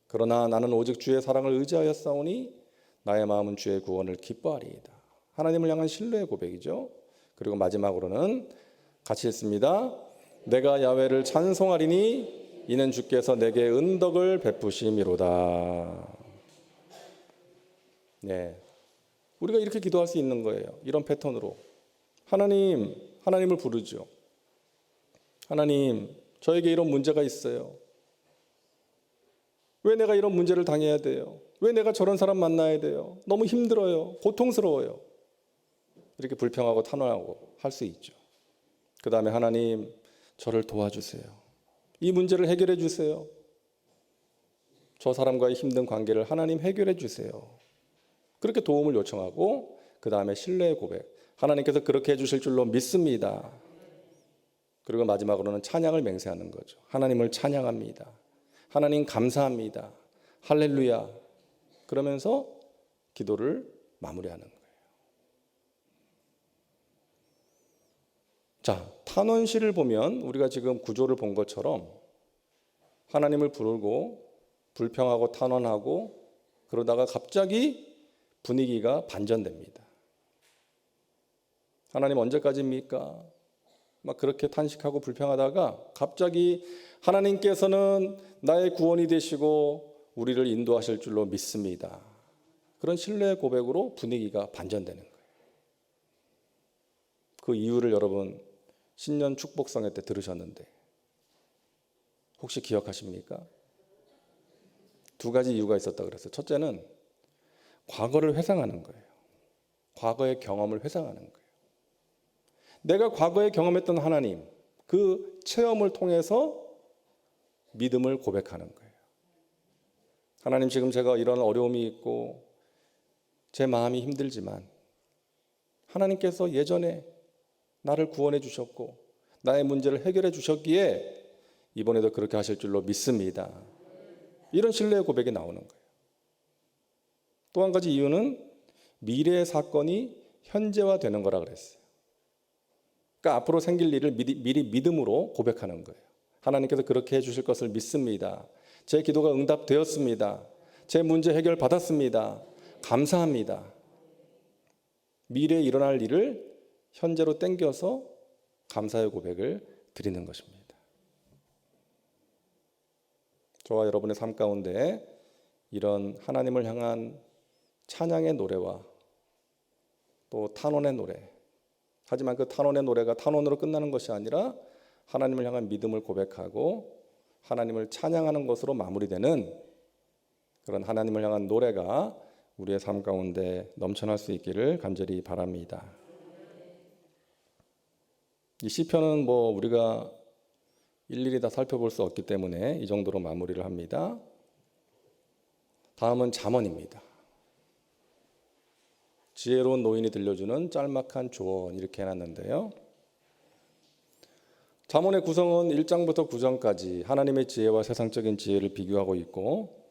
A: 그러나 나는 오직 주의 사랑을 의지하여 싸우니 나의 마음은 주의 구원을 기뻐하리이다. 하나님을 향한 신뢰의 고백이죠. 그리고 마지막으로는 같이 읽습니다. 내가 야훼를 찬송하리니 이는 주께서 내게 은덕을 베푸심이로다. 네, 우리가 이렇게 기도할 수 있는 거예요. 이런 패턴으로 하나님을 부르죠. 하나님, 저에게 이런 문제가 있어요. 왜 내가 이런 문제를 당해야 돼요? 왜 내가 저런 사람 만나야 돼요? 너무 힘들어요. 고통스러워요. 이렇게 불평하고 탄원하고 할 수 있죠. 그 다음에 하나님, 저를 도와주세요. 이 문제를 해결해 주세요. 저 사람과의 힘든 관계를 하나님 해결해 주세요. 그렇게 도움을 요청하고 그 다음에 신뢰의 고백. 하나님께서 그렇게 해주실 줄로 믿습니다. 그리고 마지막으로는 찬양을 맹세하는 거죠. 하나님을 찬양합니다. 하나님 감사합니다. 할렐루야. 그러면서 기도를 마무리하는 거예요. 자, 탄원시를 보면 우리가 지금 구조를 본 것처럼 하나님을 부르고 불평하고 탄원하고 그러다가 갑자기 분위기가 반전됩니다. 하나님 언제까지입니까? 막 그렇게 탄식하고 불평하다가 갑자기 하나님께서는 나의 구원이 되시고 우리를 인도하실 줄로 믿습니다. 그런 신뢰의 고백으로 분위기가 반전되는 거예요. 그 이유를 여러분 신년 축복성회 때 들으셨는데 혹시 기억하십니까? 두 가지 이유가 있었다 그랬어요. 첫째는 과거를 회상하는 거예요. 과거의 경험을 회상하는 거예요. 내가 과거에 경험했던 하나님, 그 체험을 통해서 믿음을 고백하는 거예요. 하나님, 지금 제가 이런 어려움이 있고 제 마음이 힘들지만 하나님께서 예전에 나를 구원해 주셨고 나의 문제를 해결해 주셨기에 이번에도 그렇게 하실 줄로 믿습니다. 이런 신뢰의 고백이 나오는 거예요. 또 한 가지 이유는 미래의 사건이 현재화되는 거라 그랬어요. 그러니까 앞으로 생길 일을 미리 믿음으로 고백하는 거예요. 하나님께서 그렇게 해주실 것을 믿습니다. 제 기도가 응답되었습니다. 제 문제 해결 받았습니다. 감사합니다. 미래에 일어날 일을 현재로 당겨서 감사의 고백을 드리는 것입니다. 저와 여러분의 삶 가운데 이런 하나님을 향한 찬양의 노래와 또 탄원의 노래, 하지만 그 탄원의 노래가 탄원으로 끝나는 것이 아니라 하나님을 향한 믿음을 고백하고 하나님을 찬양하는 것으로 마무리되는 그런 하나님을 향한 노래가 우리의 삶 가운데 넘쳐날 수 있기를 간절히 바랍니다. 이 시편은 우리가 일일이 다 살펴볼 수 없기 때문에 이 정도로 마무리를 합니다. 다음은 잠언입니다. 지혜로운 노인이 들려주는 짤막한 조언, 이렇게 해놨는데요. 잠언의 구성은 1장부터 9장까지 하나님의 지혜와 세상적인 지혜를 비교하고 있고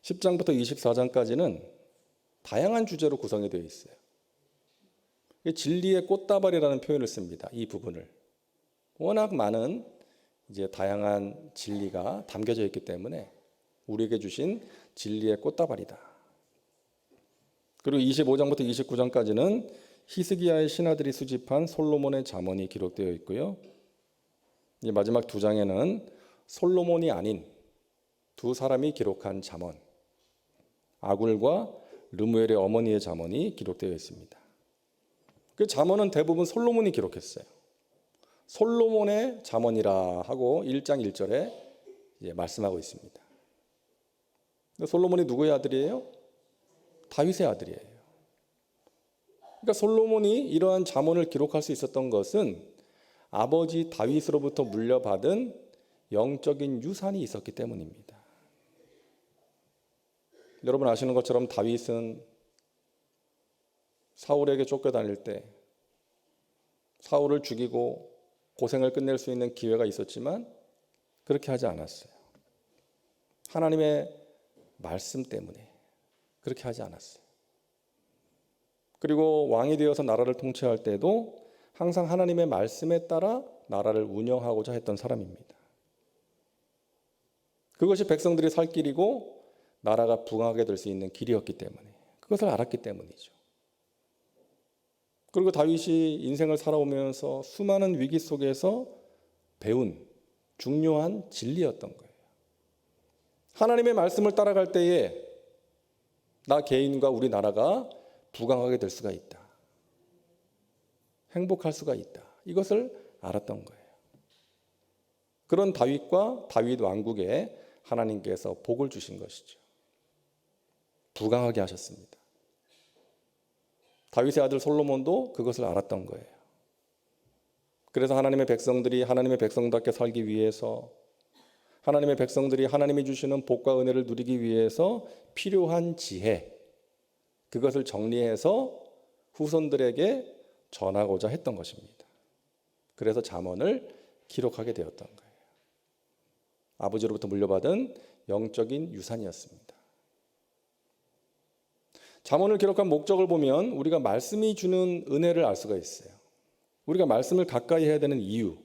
A: 10장부터 24장까지는 다양한 주제로 구성이 되어 있어요. 진리의 꽃다발이라는 표현을 씁니다. 이 부분을. 워낙 많은 다양한 진리가 담겨져 있기 때문에 우리에게 주신 진리의 꽃다발이다. 그리고 25장부터 29장까지는 히스기야의 신하들이 수집한 솔로몬의 잠언이 기록되어 있고요. 마지막 2장에는 솔로몬이 아닌 두 사람이 기록한 잠언, 아굴과 르무엘의 어머니의 잠언이 기록되어 있습니다. 그 잠언은 대부분 솔로몬이 기록했어요. 솔로몬의 잠언이라 하고 1장 1절에 말씀하고 있습니다. 솔로몬이 누구의 아들이에요? 다윗의 아들이에요. 그러니까 솔로몬이 이러한 잠언을 기록할 수 있었던 것은 아버지 다윗으로부터 물려받은 영적인 유산이 있었기 때문입니다. 여러분 아시는 것처럼 다윗은 사울에게 쫓겨다닐 때 사울을 죽이고 고생을 끝낼 수 있는 기회가 있었지만 그렇게 하지 않았어요. 하나님의 말씀 때문에 그렇게 하지 않았어요. 그리고 왕이 되어서 나라를 통치할 때도 항상 하나님의 말씀에 따라 나라를 운영하고자 했던 사람입니다. 그것이 백성들이 살 길이고 나라가 부강하게 될 수 있는 길이었기 때문에, 그것을 알았기 때문이죠. 그리고 다윗이 인생을 살아오면서 수많은 위기 속에서 배운 중요한 진리였던 거예요. 하나님의 말씀을 따라갈 때에 나 개인과 우리 나라가 부강하게 될 수가 있다. 행복할 수가 있다. 이것을 알았던 거예요. 그런 다윗과 다윗 왕국에 하나님께서 복을 주신 것이죠. 부강하게 하셨습니다. 다윗의 아들 솔로몬도 그것을 알았던 거예요. 그래서 하나님의 백성들이 하나님의 백성답게 살기 위해서, 하나님의 백성들이 하나님이 주시는 복과 은혜를 누리기 위해서 필요한 지혜, 그것을 정리해서 후손들에게 전하고자 했던 것입니다. 그래서 잠언을 기록하게 되었던 거예요. 아버지로부터 물려받은 영적인 유산이었습니다. 잠언을 기록한 목적을 보면 우리가 말씀이 주는 은혜를 알 수가 있어요. 우리가 말씀을 가까이 해야 되는 이유.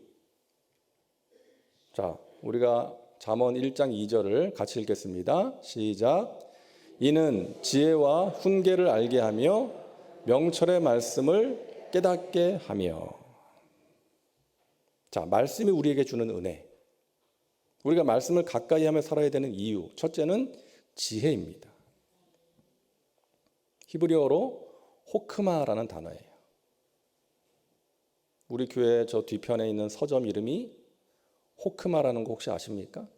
A: 자, 우리가 잠언 1장 2절을 같이 읽겠습니다. 시작. 이는 지혜와 훈계를 알게 하며 명철의 말씀을 깨닫게 하며. 자, 말씀이 우리에게 주는 은혜. 우리가 말씀을 가까이 하며 살아야 되는 이유. 첫째는 지혜입니다. 히브리어로 호크마라는 단어예요. 우리 교회 저 뒤편에 있는 서점 이름이 호크마라는 거 혹시 아십니까?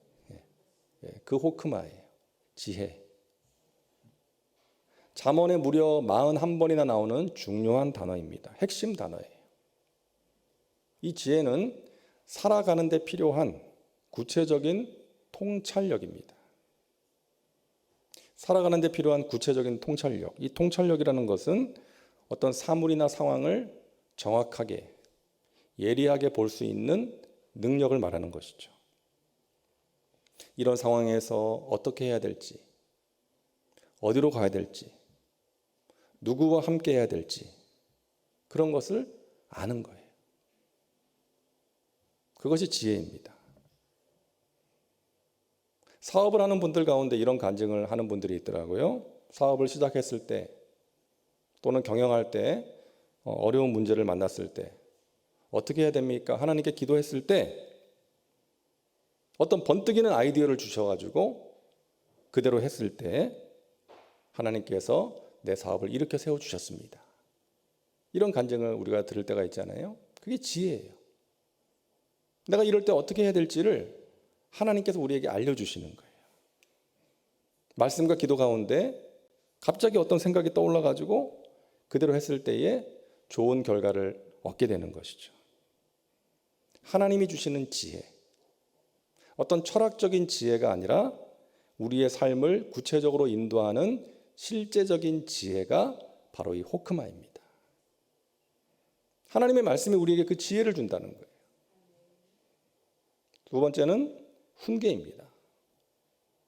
A: 그 호크마예요. 지혜. 잠언에 무려 41번이나 나오는 중요한 단어입니다. 핵심 단어예요. 이 지혜는 살아가는 데 필요한 구체적인 통찰력입니다. 살아가는 데 필요한 구체적인 통찰력. 이 통찰력이라는 것은 어떤 사물이나 상황을 정확하게, 예리하게 볼 수 있는 능력을 말하는 것이죠. 이런 상황에서 어떻게 해야 될지, 어디로 가야 될지, 누구와 함께 해야 될지, 그런 것을 아는 거예요. 그것이 지혜입니다. 사업을 하는 분들 가운데 이런 간증을 하는 분들이 있더라고요. 사업을 시작했을 때 또는 경영할 때 어려운 문제를 만났을 때 어떻게 해야 됩니까? 하나님께 기도했을 때 어떤 번뜩이는 아이디어를 주셔가지고 그대로 했을 때 하나님께서 내 사업을 일으켜 세워주셨습니다. 이런 간증을 우리가 들을 때가 있잖아요. 그게 지혜예요. 내가 이럴 때 어떻게 해야 될지를 하나님께서 우리에게 알려주시는 거예요. 말씀과 기도 가운데 갑자기 어떤 생각이 떠올라가지고 그대로 했을 때에 좋은 결과를 얻게 되는 것이죠. 하나님이 주시는 지혜, 어떤 철학적인 지혜가 아니라 우리의 삶을 구체적으로 인도하는 실제적인 지혜가 바로 이 호크마입니다. 하나님의 말씀이 우리에게 그 지혜를 준다는 거예요. 두 번째는 훈계입니다.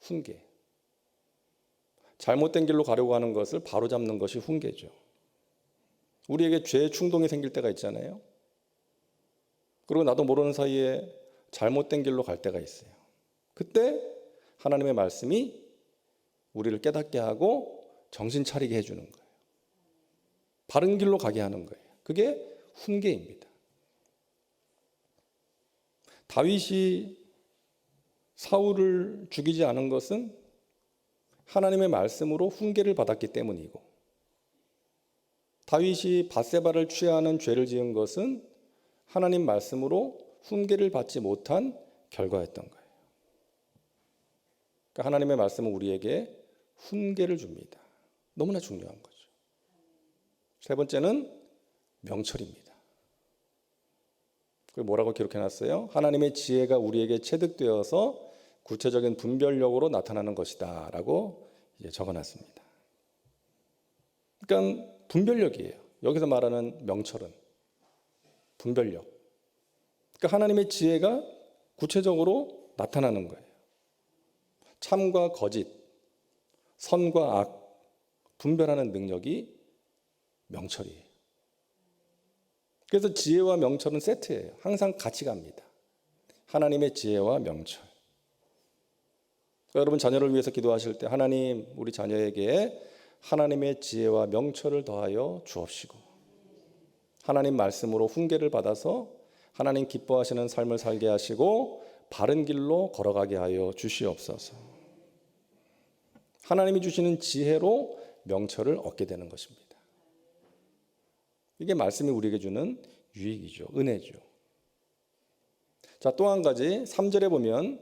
A: 훈계. 잘못된 길로 가려고 하는 것을 바로잡는 것이 훈계죠. 우리에게 죄의 충동이 생길 때가 있잖아요. 그리고 나도 모르는 사이에 잘못된 길로 갈 때가 있어요. 그때 하나님의 말씀이 우리를 깨닫게 하고 정신 차리게 해주는 거예요. 바른 길로 가게 하는 거예요. 그게 훈계입니다. 다윗이 사울을 죽이지 않은 것은 하나님의 말씀으로 훈계를 받았기 때문이고, 다윗이 밧세바를 취하는 죄를 지은 것은 하나님 말씀으로 훈계를 받지 못한 결과였던 거예요. 그러니까 하나님의 말씀은 우리에게 훈계를 줍니다. 너무나 중요한 거죠. 세 번째는 명철입니다. 뭐라고 기록해놨어요? 하나님의 지혜가 우리에게 체득되어서 구체적인 분별력으로 나타나는 것이다 라고 적어놨습니다. 그러니까 분별력이에요. 여기서 말하는 명철은 분별력. 그러니까 하나님의 지혜가 구체적으로 나타나는 거예요. 참과 거짓, 선과 악, 분별하는 능력이 명철이에요. 그래서 지혜와 명철은 세트예요. 항상 같이 갑니다. 하나님의 지혜와 명철. 그러니까 여러분 자녀를 위해서 기도하실 때 하나님 우리 자녀에게 하나님의 지혜와 명철을 더하여 주옵시고, 하나님 말씀으로 훈계를 받아서 하나님 기뻐하시는 삶을 살게 하시고 바른 길로 걸어가게 하여 주시옵소서. 하나님이 주시는 지혜로 명철을 얻게 되는 것입니다. 이게 말씀이 우리에게 주는 유익이죠. 은혜죠. 자, 또 한 가지 3절에 보면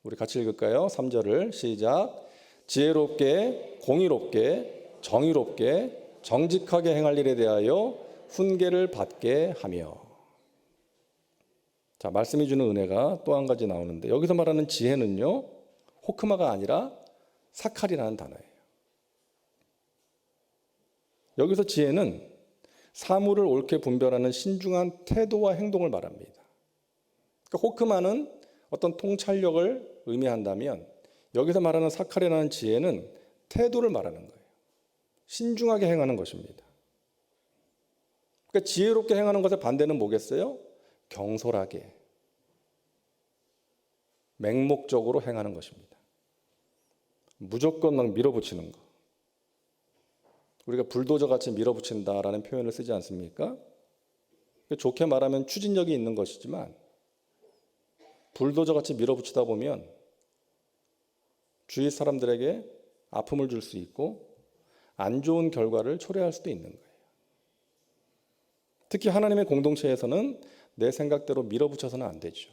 A: 우리 같이 읽을까요? 3절을 시작. 지혜롭게, 공의롭게, 정의롭게, 정직하게 행할 일에 대하여 훈계를 받게 하며. 자, 말씀이 주는 은혜가 또 한 가지 나오는데, 여기서 말하는 지혜는요, 호크마가 아니라 사칼이라는 단어예요. 여기서 지혜는 사물을 옳게 분별하는 신중한 태도와 행동을 말합니다. 그러니까 호크마는 어떤 통찰력을 의미한다면, 여기서 말하는 사칼이라는 지혜는 태도를 말하는 거예요. 신중하게 행하는 것입니다. 그러니까 지혜롭게 행하는 것의 반대는 뭐겠어요? 경솔하게, 맹목적으로 행하는 것입니다. 무조건 막 밀어붙이는 거. 우리가 불도저 같이 밀어붙인다라는 표현을 쓰지 않습니까? 좋게 말하면 추진력이 있는 것이지만 불도저 같이 밀어붙이다 보면 주위 사람들에게 아픔을 줄 수 있고 안 좋은 결과를 초래할 수도 있는 거예요. 특히 하나님의 공동체에서는 내 생각대로 밀어붙여서는 안 되죠.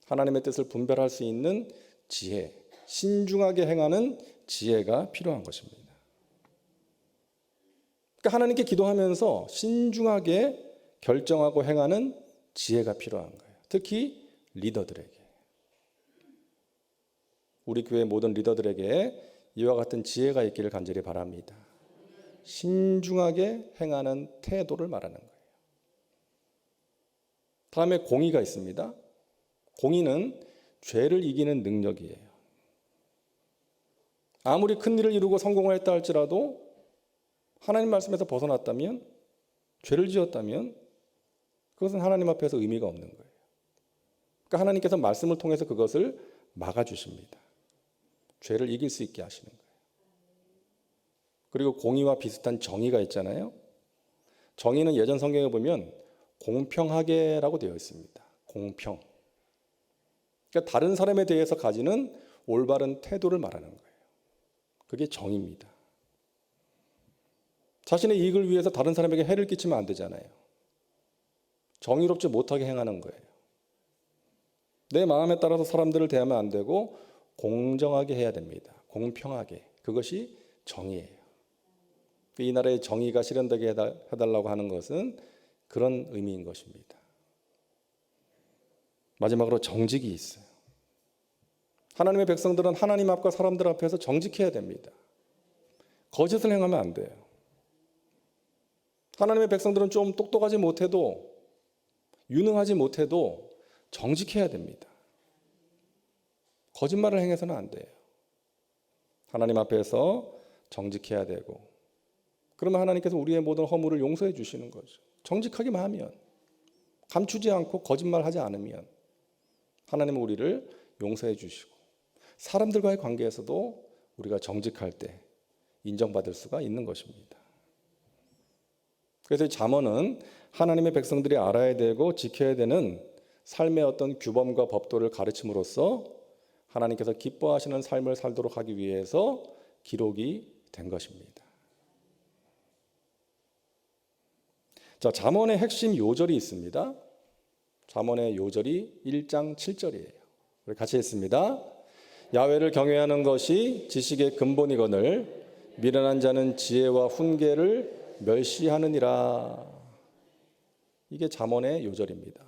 A: 하나님의 뜻을 분별할 수 있는 지혜, 신중하게 행하는 지혜가 필요한 것입니다. 그러니까 하나님께 기도하면서 신중하게 결정하고 행하는 지혜가 필요한 거예요. 특히 리더들에게. 우리 교회 모든 리더들에게 이와 같은 지혜가 있기를 간절히 바랍니다. 신중하게 행하는 태도를 말하는 거예요. 다음에 공의가 있습니다. 공의는 죄를 이기는 능력이에요. 아무리 큰 일을 이루고 성공을 했다 할지라도 하나님 말씀에서 벗어났다면, 죄를 지었다면 그것은 하나님 앞에서 의미가 없는 거예요. 그러니까 하나님께서 말씀을 통해서 그것을 막아주십니다. 죄를 이길 수 있게 하시는 거예요. 그리고 공의와 비슷한 정의가 있잖아요. 정의는 예전 성경에 보면 공평하게라고 되어 있습니다. 공평. 그러니까 다른 사람에 대해서 가지는 올바른 태도를 말하는 거예요. 그게 정의입니다. 자신의 이익을 위해서 다른 사람에게 해를 끼치면 안 되잖아요. 정의롭지 못하게 행하는 거예요. 내 마음에 따라서 사람들을 대하면 안 되고 공정하게 해야 됩니다. 공평하게. 그것이 정의예요. 이 나라의 정의가 실현되게 해달라고 하는 것은 그런 의미인 것입니다. 마지막으로 정직이 있어요. 하나님의 백성들은 하나님 앞과 사람들 앞에서 정직해야 됩니다. 거짓을 행하면 안 돼요. 하나님의 백성들은 좀 똑똑하지 못해도, 유능하지 못해도 정직해야 됩니다. 거짓말을 행해서는 안 돼요. 하나님 앞에서 정직해야 되고, 그러면 하나님께서 우리의 모든 허물을 용서해 주시는 거죠. 정직하기만 하면, 감추지 않고 거짓말하지 않으면 하나님은 우리를 용서해 주시고, 사람들과의 관계에서도 우리가 정직할 때 인정받을 수가 있는 것입니다. 그래서 잠언은 하나님의 백성들이 알아야 되고 지켜야 되는 삶의 어떤 규범과 법도를 가르침으로써 하나님께서 기뻐하시는 삶을 살도록 하기 위해서 기록이 된 것입니다. 자, 잠언의 핵심 요절이 있습니다. 잠언의 요절이 1장 7절이에요. 우리 같이 읽습니다. 야훼를 경외하는 것이 지식의 근본이거늘 미련한 자는 지혜와 훈계를 멸시하느니라. 이게 잠언의 요절입니다.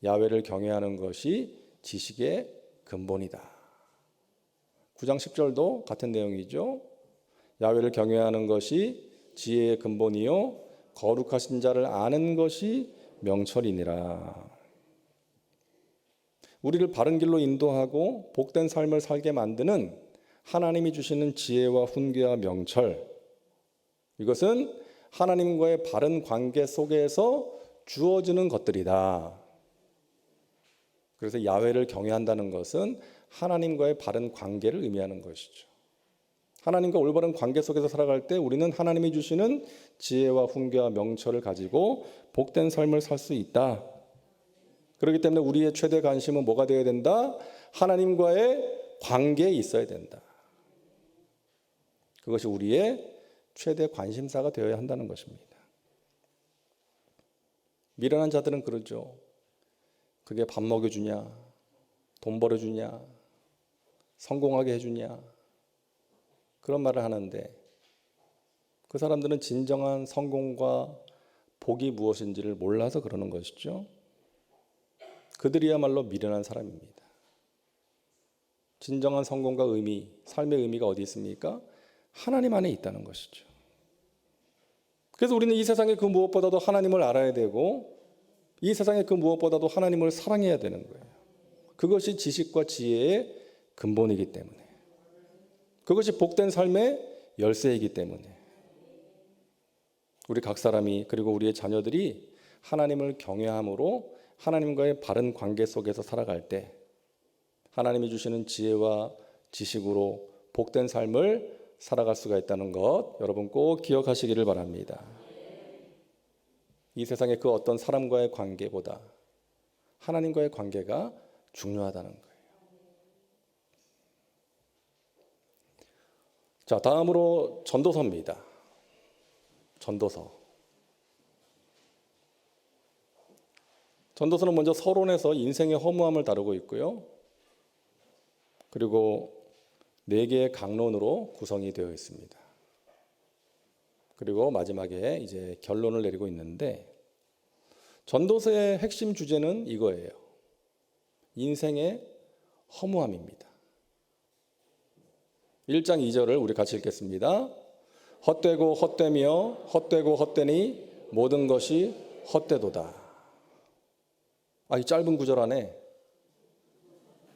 A: 야훼를 경외하는 것이 지식의 근본이다. 9장 10절도 같은 내용이죠. 야훼를 경외하는 것이 지혜의 근본이요 거룩하신 자를 아는 것이 명철이니라. 우리를 바른 길로 인도하고 복된 삶을 살게 만드는 하나님이 주시는 지혜와 훈계와 명철, 이것은 하나님과의 바른 관계 속에서 주어지는 것들이다. 그래서 야훼를 경외한다는 것은 하나님과의 바른 관계를 의미하는 것이죠. 하나님과 올바른 관계 속에서 살아갈 때 우리는 하나님이 주시는 지혜와 훈계와 명철을 가지고 복된 삶을 살 수 있다. 그렇기 때문에 우리의 최대 관심은 뭐가 되어야 된다? 하나님과의 관계에 있어야 된다. 그것이 우리의 최대 관심사가 되어야 한다는 것입니다. 미련한 자들은 그러죠. 그게 밥 먹여주냐, 돈 벌어주냐, 성공하게 해주냐, 그런 말을 하는데 그 사람들은 진정한 성공과 복이 무엇인지를 몰라서 그러는 것이죠. 그들이야말로 미련한 사람입니다. 진정한 성공과 의미, 삶의 의미가 어디 있습니까? 하나님 안에 있다는 것이죠. 그래서 우리는 이 세상에 그 무엇보다도 하나님을 알아야 되고 이 세상에 그 무엇보다도 하나님을 사랑해야 되는 거예요. 그것이 지식과 지혜의 근본이기 때문에, 그것이 복된 삶의 열쇠이기 때문에 우리 각 사람이, 그리고 우리의 자녀들이 하나님을 경외함으로 하나님과의 바른 관계 속에서 살아갈 때 하나님이 주시는 지혜와 지식으로 복된 삶을 살아갈 수가 있다는 것, 여러분 꼭 기억하시기를 바랍니다. 이 세상의 그 어떤 사람과의 관계보다 하나님과의 관계가 중요하다는 거예요. 자, 다음으로 전도서입니다. 전도서. 전도서는 먼저 서론에서 인생의 허무함을 다루고 있고요. 그리고 4개의 강론으로 구성이 되어 있습니다. 그리고 마지막에 이제 결론을 내리고 있는데, 전도서의 핵심 주제는 이거예요. 인생의 허무함입니다. 1장 2절을 우리 같이 읽겠습니다. 헛되고 헛되며 헛되고 헛되니 모든 것이 헛되도다. 이 짧은 구절 안에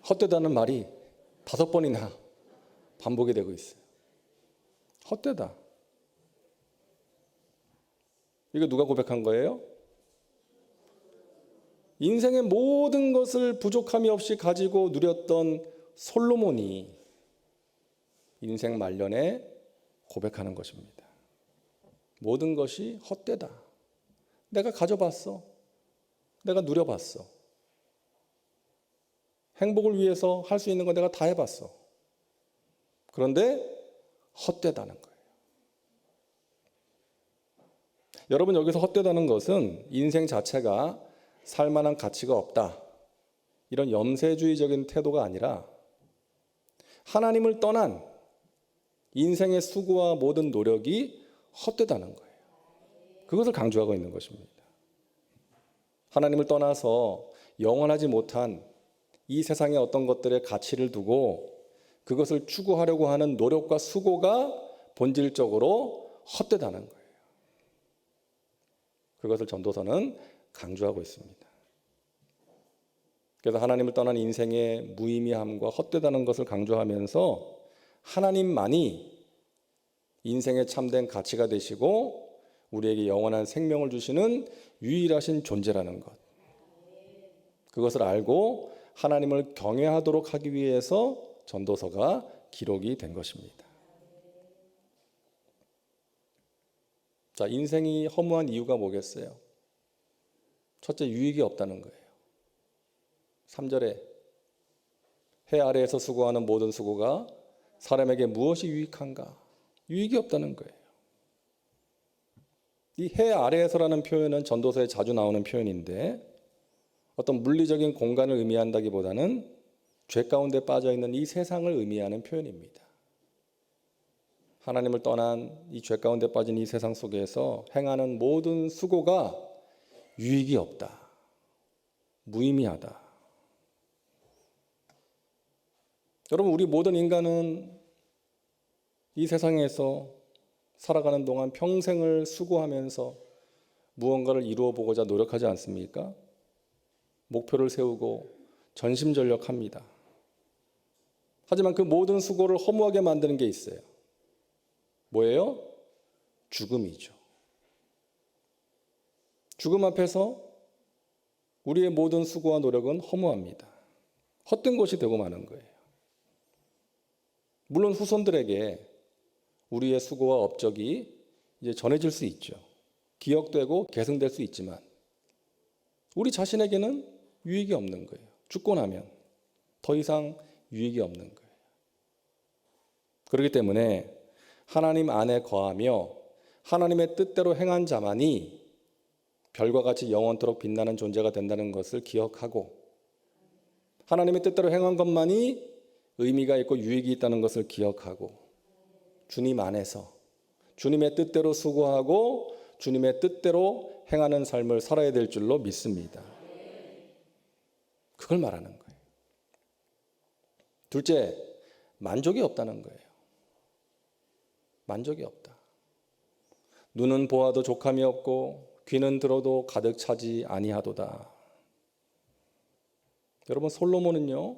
A: 헛되다는 말이 5번이나 반복이 되고 있어요. 헛되다. 이거 누가 고백한 거예요? 인생의 모든 것을 부족함이 없이 가지고 누렸던 솔로몬이 인생 말년에 고백하는 것입니다. 모든 것이 헛되다. 내가 가져봤어. 내가 누려봤어. 행복을 위해서 할 수 있는 건 내가 다 해봤어. 그런데 헛되다는 거예요. 여러분, 여기서 헛되다는 것은 인생 자체가 살만한 가치가 없다, 이런 염세주의적인 태도가 아니라 하나님을 떠난 인생의 수고와 모든 노력이 헛되다는 거예요. 그것을 강조하고 있는 것입니다. 하나님을 떠나서 영원하지 못한 이 세상의 어떤 것들의 가치를 두고 그것을 추구하려고 하는 노력과 수고가 본질적으로 헛되다는 거예요. 그것을 전도서는 강조하고 있습니다. 그래서 하나님을 떠난 인생의 무의미함과 헛되다는 것을 강조하면서 하나님만이 인생의 참된 가치가 되시고 우리에게 영원한 생명을 주시는 유일하신 존재라는 것, 그것을 알고 하나님을 경외하도록 하기 위해서 전도서가 기록이 된 것입니다. 자, 인생이 허무한 이유가 뭐겠어요? 첫째, 유익이 없다는 거예요. 3절에 해 아래에서 수고하는 모든 수고가 사람에게 무엇이 유익한가? 유익이 없다는 거예요. 이 해 아래에서라는 표현은 전도서에 자주 나오는 표현인데 어떤 물리적인 공간을 의미한다기보다는 죄 가운데 빠져있는 이 세상을 의미하는 표현입니다. 하나님을 떠난 이 죄 가운데 빠진 이 세상 속에서 행하는 모든 수고가 유익이 없다, 무의미하다. 여러분, 우리 모든 인간은 이 세상에서 살아가는 동안 평생을 수고하면서 무언가를 이루어 보고자 노력하지 않습니까? 목표를 세우고 전심전력합니다. 하지만 그 모든 수고를 허무하게 만드는 게 있어요. 뭐예요? 죽음이죠. 죽음 앞에서 우리의 모든 수고와 노력은 허무합니다. 헛된 것이 되고 마는 거예요. 물론 후손들에게 우리의 수고와 업적이 이제 전해질 수 있죠. 기억되고 계승될 수 있지만 우리 자신에게는 유익이 없는 거예요. 죽고 나면 더 이상 유익이 없는 거예요. 그렇기 때문에 하나님 안에 거하며 하나님의 뜻대로 행한 자만이 별과 같이 영원토록 빛나는 존재가 된다는 것을 기억하고 하나님의 뜻대로 행한 것만이 의미가 있고 유익이 있다는 것을 기억하고 주님 안에서 주님의 뜻대로 수고하고 주님의 뜻대로 행하는 삶을 살아야 될 줄로 믿습니다. 그걸 말하는 거예요. 둘째, 만족이 없다는 거예요. 만족이 없다. 눈은 보아도 족함이 없고 귀는 들어도 가득 차지 아니하도다. 여러분, 솔로몬은요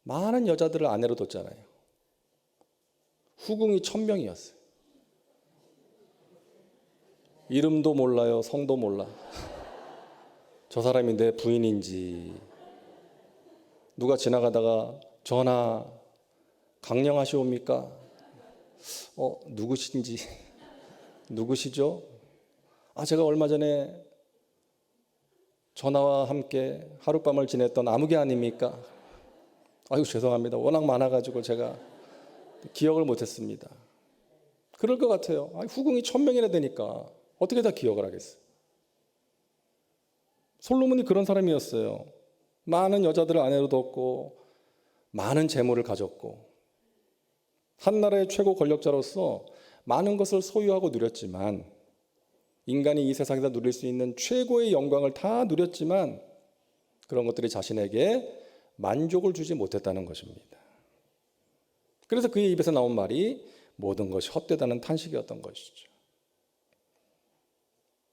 A: 많은 여자들을 아내로 뒀잖아요. 후궁이 1000명이었어요. 이름도 몰라요, 성도 몰라. 저 사람이 내 부인인지, 누가 지나가다가 전하 강령하시옵니까? 누구신지, 누구시죠? 제가 얼마 전에 전하와 함께 하룻밤을 지냈던 아무개 아닙니까? 아이고 죄송합니다. 워낙 많아가지고 제가 기억을 못했습니다. 그럴 것 같아요. 후궁이 1000명이나 되니까 어떻게 다 기억을 하겠어요? 솔로몬이 그런 사람이었어요. 많은 여자들을 아내로 뒀고 많은 재물을 가졌고 한 나라의 최고 권력자로서 많은 것을 소유하고 누렸지만 인간이 이 세상에서 누릴 수 있는 최고의 영광을 다 누렸지만 그런 것들이 자신에게 만족을 주지 못했다는 것입니다. 그래서 그의 입에서 나온 말이 모든 것이 헛되다는 탄식이었던 것이죠.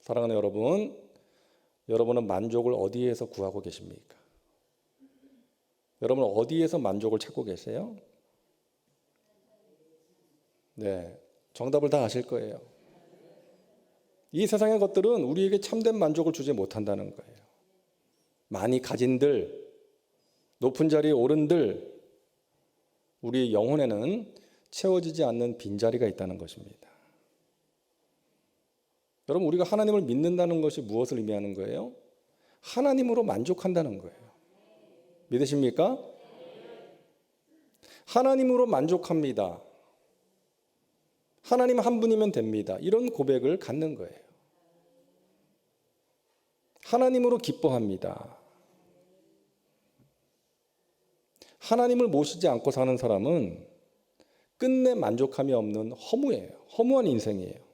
A: 사랑하는 여러분, 여러분은 만족을 어디에서 구하고 계십니까? 여러분은 어디에서 만족을 찾고 계세요? 네, 정답을 다 아실 거예요. 이 세상의 것들은 우리에게 참된 만족을 주지 못한다는 거예요. 많이 가진들, 높은 자리에 오른들, 우리 영혼에는 채워지지 않는 빈자리가 있다는 것입니다. 여러분, 우리가 하나님을 믿는다는 것이 무엇을 의미하는 거예요? 하나님으로 만족한다는 거예요. 믿으십니까? 하나님으로 만족합니다. 하나님 한 분이면 됩니다. 이런 고백을 갖는 거예요. 하나님으로 기뻐합니다. 하나님을 모시지 않고 사는 사람은 끝내 만족함이 없는 허무예요. 허무한 인생이에요.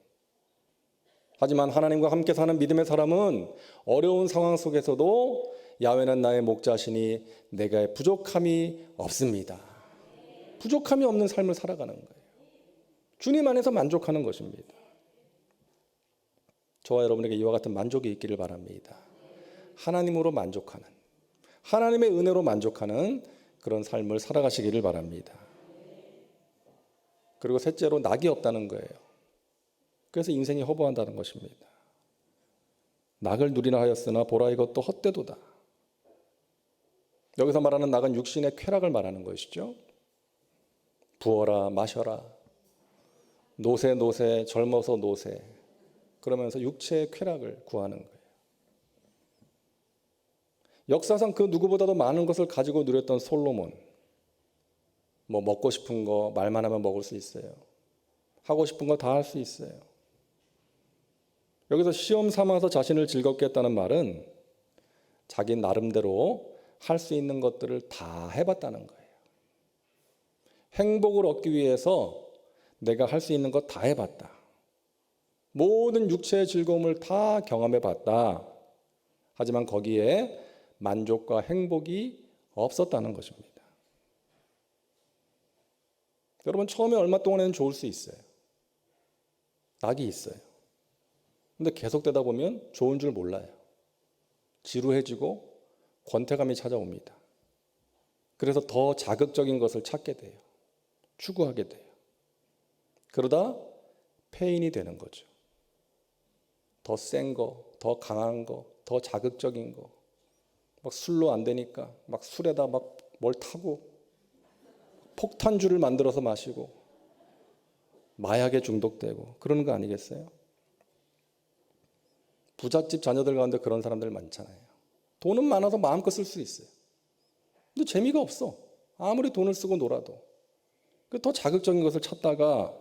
A: 하지만 하나님과 함께 사는 믿음의 사람은 어려운 상황 속에서도 야훼는 나의 목자시니 내가 부족함이 없습니다. 부족함이 없는 삶을 살아가는 거예요. 주님 안에서 만족하는 것입니다. 저와 여러분에게 이와 같은 만족이 있기를 바랍니다. 하나님으로 만족하는, 하나님의 은혜로 만족하는 그런 삶을 살아가시기를 바랍니다. 그리고 셋째로 낙이 없다는 거예요. 그래서 인생이 허무한다는 것입니다. 낙을 누리나 하였으나 보라 이것도 헛되도다. 여기서 말하는 낙은 육신의 쾌락을 말하는 것이죠. 부어라 마셔라, 노세 노세, 젊어서 노세, 그러면서 육체의 쾌락을 구하는 거예요. 역사상 그 누구보다도 많은 것을 가지고 누렸던 솔로몬, 먹고 싶은 거 말만 하면 먹을 수 있어요. 하고 싶은 거 다 할 수 있어요. 여기서 시험 삼아서 자신을 즐겁게 했다는 말은 자기 나름대로 할 수 있는 것들을 다 해봤다는 거예요. 행복을 얻기 위해서 내가 할 수 있는 것 다 해봤다. 모든 육체의 즐거움을 다 경험해봤다. 하지만 거기에 만족과 행복이 없었다는 것입니다. 여러분, 처음에 얼마 동안에는 좋을 수 있어요. 낙이 있어요. 근데 계속되다 보면 좋은 줄 몰라요. 지루해지고 권태감이 찾아옵니다. 그래서 더 자극적인 것을 찾게 돼요. 추구하게 돼요. 그러다 폐인이 되는 거죠. 더 센 거, 더 강한 거, 더 자극적인 거. 막 술로 안 되니까 막 술에다 막 뭘 타고 폭탄주를 만들어서 마시고 마약에 중독되고 그러는 거 아니겠어요? 부잣집 자녀들 가운데 그런 사람들 많잖아요. 돈은 많아서 마음껏 쓸 수 있어요. 근데 재미가 없어. 아무리 돈을 쓰고 놀아도. 더 자극적인 것을 찾다가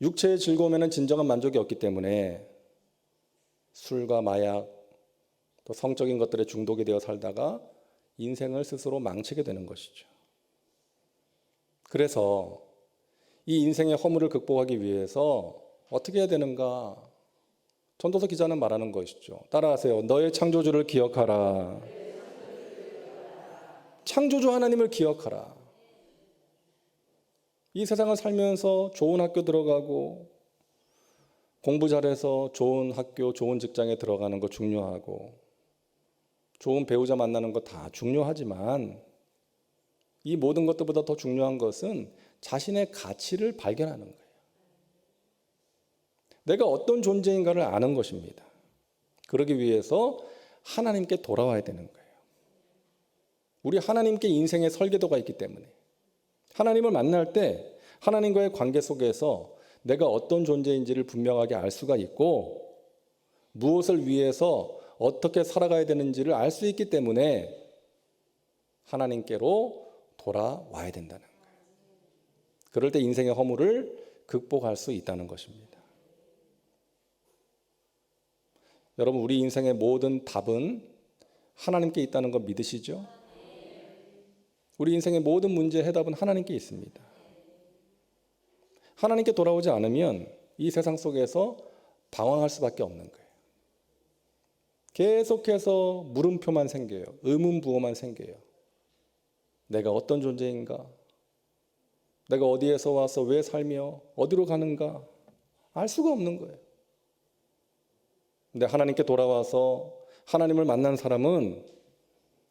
A: 육체의 즐거움에는 진정한 만족이 없기 때문에 술과 마약, 또 성적인 것들에 중독이 되어 살다가 인생을 스스로 망치게 되는 것이죠. 그래서 이 인생의 허물을 극복하기 위해서 어떻게 해야 되는가? 전도서 기자는 말하는 것이죠. 따라하세요. 너의 창조주를 기억하라. 창조주 하나님을 기억하라. 이 세상을 살면서 좋은 학교 들어가고 공부 잘해서 좋은 학교, 좋은 직장에 들어가는 거 중요하고 좋은 배우자 만나는 거 다 중요하지만 이 모든 것들보다 더 중요한 것은 자신의 가치를 발견하는 거예요. 내가 어떤 존재인가를 아는 것입니다. 그러기 위해서 하나님께 돌아와야 되는 거예요. 우리 하나님께 인생의 설계도가 있기 때문에 하나님을 만날 때 하나님과의 관계 속에서 내가 어떤 존재인지를 분명하게 알 수가 있고 무엇을 위해서 어떻게 살아가야 되는지를 알 수 있기 때문에 하나님께로 돌아와야 된다는 거예요. 그럴 때 인생의 허물을 극복할 수 있다는 것입니다. 여러분, 우리 인생의 모든 답은 하나님께 있다는 거 믿으시죠? 우리 인생의 모든 문제의 해답은 하나님께 있습니다. 하나님께 돌아오지 않으면 이 세상 속에서 방황할 수밖에 없는 거예요. 계속해서 물음표만 생겨요. 의문부호만 생겨요. 내가 어떤 존재인가? 내가 어디에서 와서 왜 살며 어디로 가는가? 알 수가 없는 거예요. 근데 하나님께 돌아와서 하나님을 만난 사람은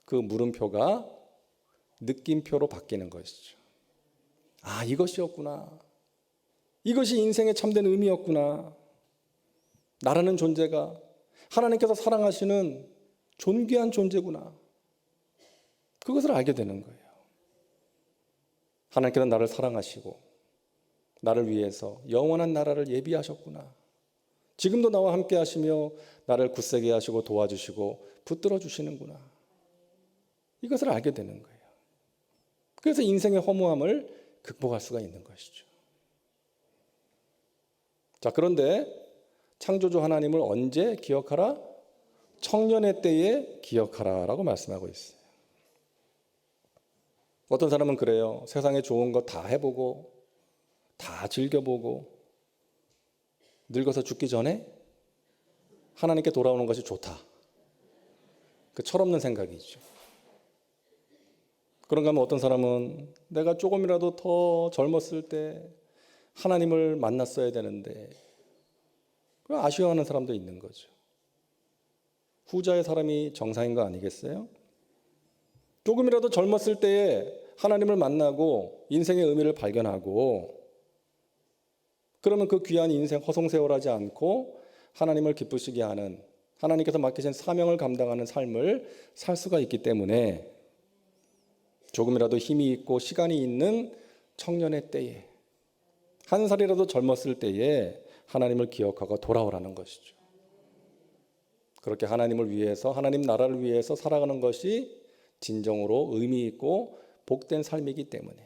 A: 그 물음표가 느낌표로 바뀌는 것이죠. 아, 이것이었구나. 이것이 인생의 참된 의미였구나. 나라는 존재가 하나님께서 사랑하시는 존귀한 존재구나. 그것을 알게 되는 거예요. 하나님께서 나를 사랑하시고 나를 위해서 영원한 나라를 예비하셨구나. 지금도 나와 함께 하시며 나를 굳세게 하시고 도와주시고 붙들어 주시는구나. 이것을 알게 되는 거예요. 그래서 인생의 허무함을 극복할 수가 있는 것이죠. 자, 그런데 창조주 하나님을 언제 기억하라? 청년의 때에 기억하라 라고 말씀하고 있어요. 어떤 사람은 그래요. 세상에 좋은 거 다 해보고 다 즐겨보고 늙어서 죽기 전에 하나님께 돌아오는 것이 좋다. 그 철없는 생각이죠. 그런가 하면 어떤 사람은 내가 조금이라도 더 젊었을 때 하나님을 만났어야 되는데 아쉬워하는 사람도 있는 거죠. 후자의 사람이 정상인 거 아니겠어요? 조금이라도 젊었을 때에 하나님을 만나고 인생의 의미를 발견하고 그러면 그 귀한 인생 허송세월하지 않고 하나님을 기쁘시게 하는 하나님께서 맡기신 사명을 감당하는 삶을 살 수가 있기 때문에 조금이라도 힘이 있고 시간이 있는 청년의 때에 한 살이라도 젊었을 때에 하나님을 기억하고 돌아오라는 것이죠. 그렇게 하나님을 위해서 하나님 나라를 위해서 살아가는 것이 진정으로 의미 있고 복된 삶이기 때문에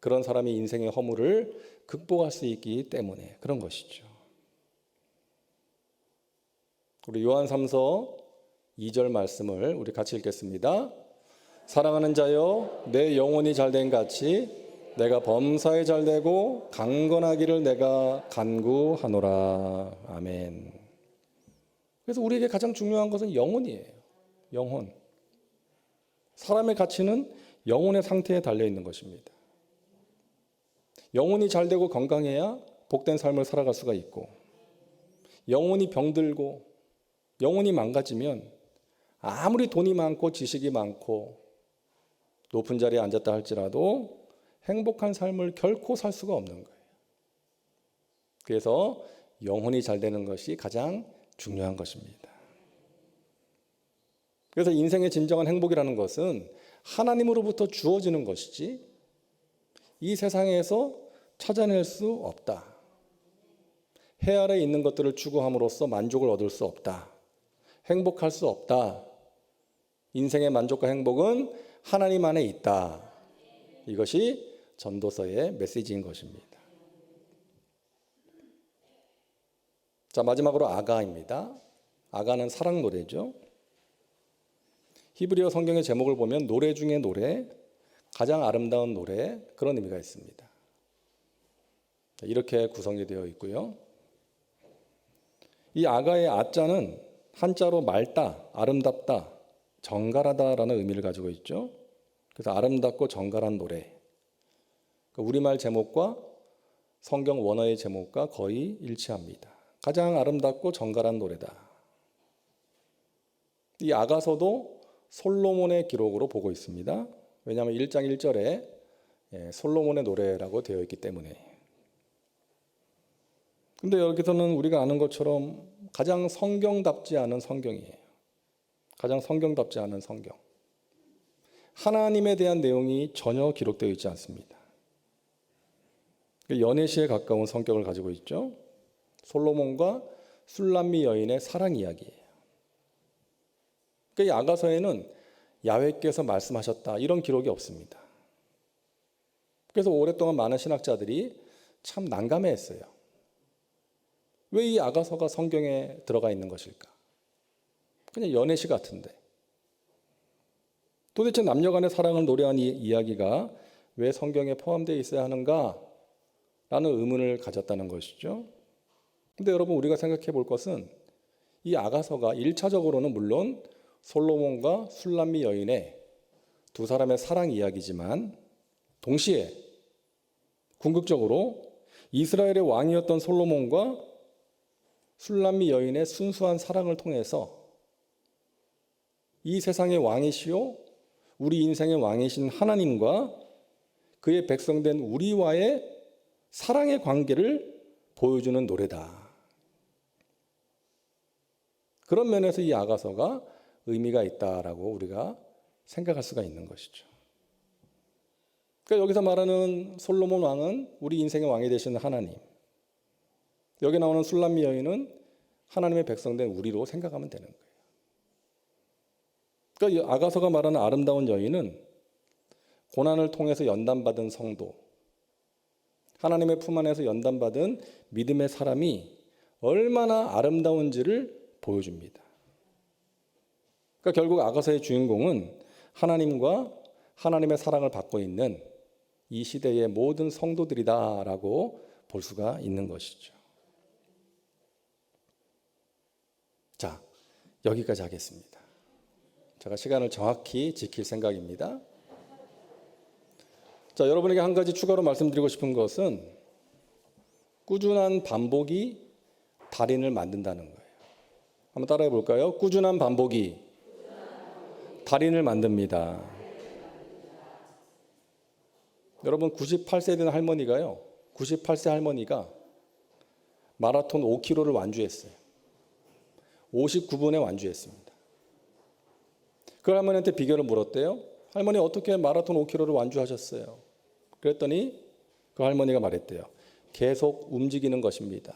A: 그런 사람이 인생의 허물을 극복할 수 있기 때문에 그런 것이죠. 우리 요한 3서 2절 말씀을 우리 같이 읽겠습니다. 사랑하는 자여 내 영혼이 잘된 같이 내가 범사에 잘되고 강건하기를 내가 간구하노라. 아멘. 그래서 우리에게 가장 중요한 것은 영혼이에요. 영혼. 사람의 가치는 영혼의 상태에 달려 있는 것입니다. 영혼이 잘되고 건강해야 복된 삶을 살아갈 수가 있고 영혼이 병들고 영혼이 망가지면 아무리 돈이 많고 지식이 많고 높은 자리에 앉았다 할지라도 행복한 삶을 결코 살 수가 없는 거예요. 그래서 영혼이 잘 되는 것이 가장 중요한 것입니다. 그래서 인생의 진정한 행복이라는 것은 하나님으로부터 주어지는 것이지 이 세상에서 찾아낼 수 없다. 해 아래 있는 것들을 추구함으로써 만족을 얻을 수 없다. 행복할 수 없다. 인생의 만족과 행복은 하나님 안에 있다. 이것이 전도서의 메시지인 것입니다. 자, 마지막으로 아가입니다. 아가는 사랑 노래죠. 히브리어 성경의 제목을 보면 노래 중에 노래, 가장 아름다운 노래 그런 의미가 있습니다. 이렇게 구성이 되어 있고요. 이 아가의 아자는 한자로 맑다, 아름답다, 정갈하다라는 의미를 가지고 있죠. 그래서 아름답고 정갈한 노래. 우리말 제목과 성경 원어의 제목과 거의 일치합니다. 가장 아름답고 정갈한 노래다. 이 아가서도 솔로몬의 기록으로 보고 있습니다. 왜냐하면 1장 1절에 솔로몬의 노래라고 되어 있기 때문에. 근데 여기서는 우리가 아는 것처럼 가장 성경답지 않은 성경이에요. 가장 성경답지 않은 성경. 하나님에 대한 내용이 전혀 기록되어 있지 않습니다. 연애시에 가까운 성격을 가지고 있죠. 솔로몬과 술람미 여인의 사랑 이야기예요. 이 아가서에는 야훼께서 말씀하셨다 이런 기록이 없습니다. 그래서 오랫동안 많은 신학자들이 참 난감해했어요. 왜 이 아가서가 성경에 들어가 있는 것일까? 그냥 연애시 같은데. 도대체 남녀간의 사랑을 노래한 이 이야기가 왜 성경에 포함되어 있어야 하는가? 라는 의문을 가졌다는 것이죠. 근데 여러분 우리가 생각해 볼 것은 이 아가서가 1차적으로는 물론 솔로몬과 술람미 여인의 두 사람의 사랑 이야기지만 동시에 궁극적으로 이스라엘의 왕이었던 솔로몬과 술람미 여인의 순수한 사랑을 통해서 이 세상의 왕이시요 우리 인생의 왕이신 하나님과 그의 백성된 우리와의 사랑의 관계를 보여주는 노래다. 그런 면에서 이 아가서가 의미가 있다라고 우리가 생각할 수가 있는 것이죠. 그러니까 여기서 말하는 솔로몬 왕은 우리 인생의 왕이 되시는 하나님. 여기 나오는 술람미 여인은 하나님의 백성된 우리로 생각하면 되는 거예요. 그러니까 이 아가서가 말하는 아름다운 여인은 고난을 통해서 연단받은 성도, 하나님의 품 안에서 연단받은 믿음의 사람이 얼마나 아름다운지를 보여줍니다. 그러니까 결국 아가서의 주인공은 하나님과 하나님의 사랑을 받고 있는 이 시대의 모든 성도들이다라고 볼 수가 있는 것이죠. 자, 여기까지 하겠습니다. 제가 시간을 정확히 지킬 생각입니다. 자, 여러분에게 한 가지 추가로 말씀드리고 싶은 것은 꾸준한 반복이 달인을 만든다는 거예요. 한번 따라해 볼까요? 꾸준한 반복이 달인을 만듭니다. 여러분 98세 된 할머니가요. 98세 할머니가 마라톤 5km를 완주했어요. 59분에 완주했습니다. 그 할머니한테 비결을 물었대요. 할머니 어떻게 마라톤 5km를 완주하셨어요? 그랬더니 그 할머니가 말했대요. 계속 움직이는 것입니다.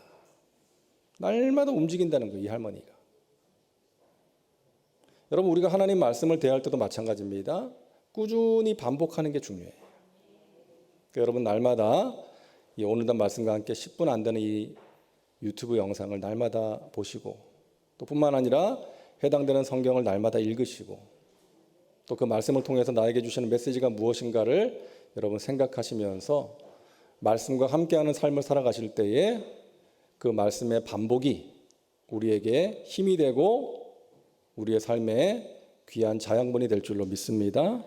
A: 날마다 움직인다는 거예요, 이 할머니가. 여러분 우리가 하나님 말씀을 대할 때도 마찬가지입니다. 꾸준히 반복하는 게 중요해요. 그러니까 여러분 날마다 이 오늘단 말씀과 함께 10분 안 되는 이 유튜브 영상을 날마다 보시고 또 뿐만 아니라 해당되는 성경을 날마다 읽으시고 또 그 말씀을 통해서 나에게 주시는 메시지가 무엇인가를 여러분 생각하시면서 말씀과 함께하는 삶을 살아가실 때에 그 말씀의 반복이 우리에게 힘이 되고 우리의 삶에 귀한 자양분이 될 줄로 믿습니다.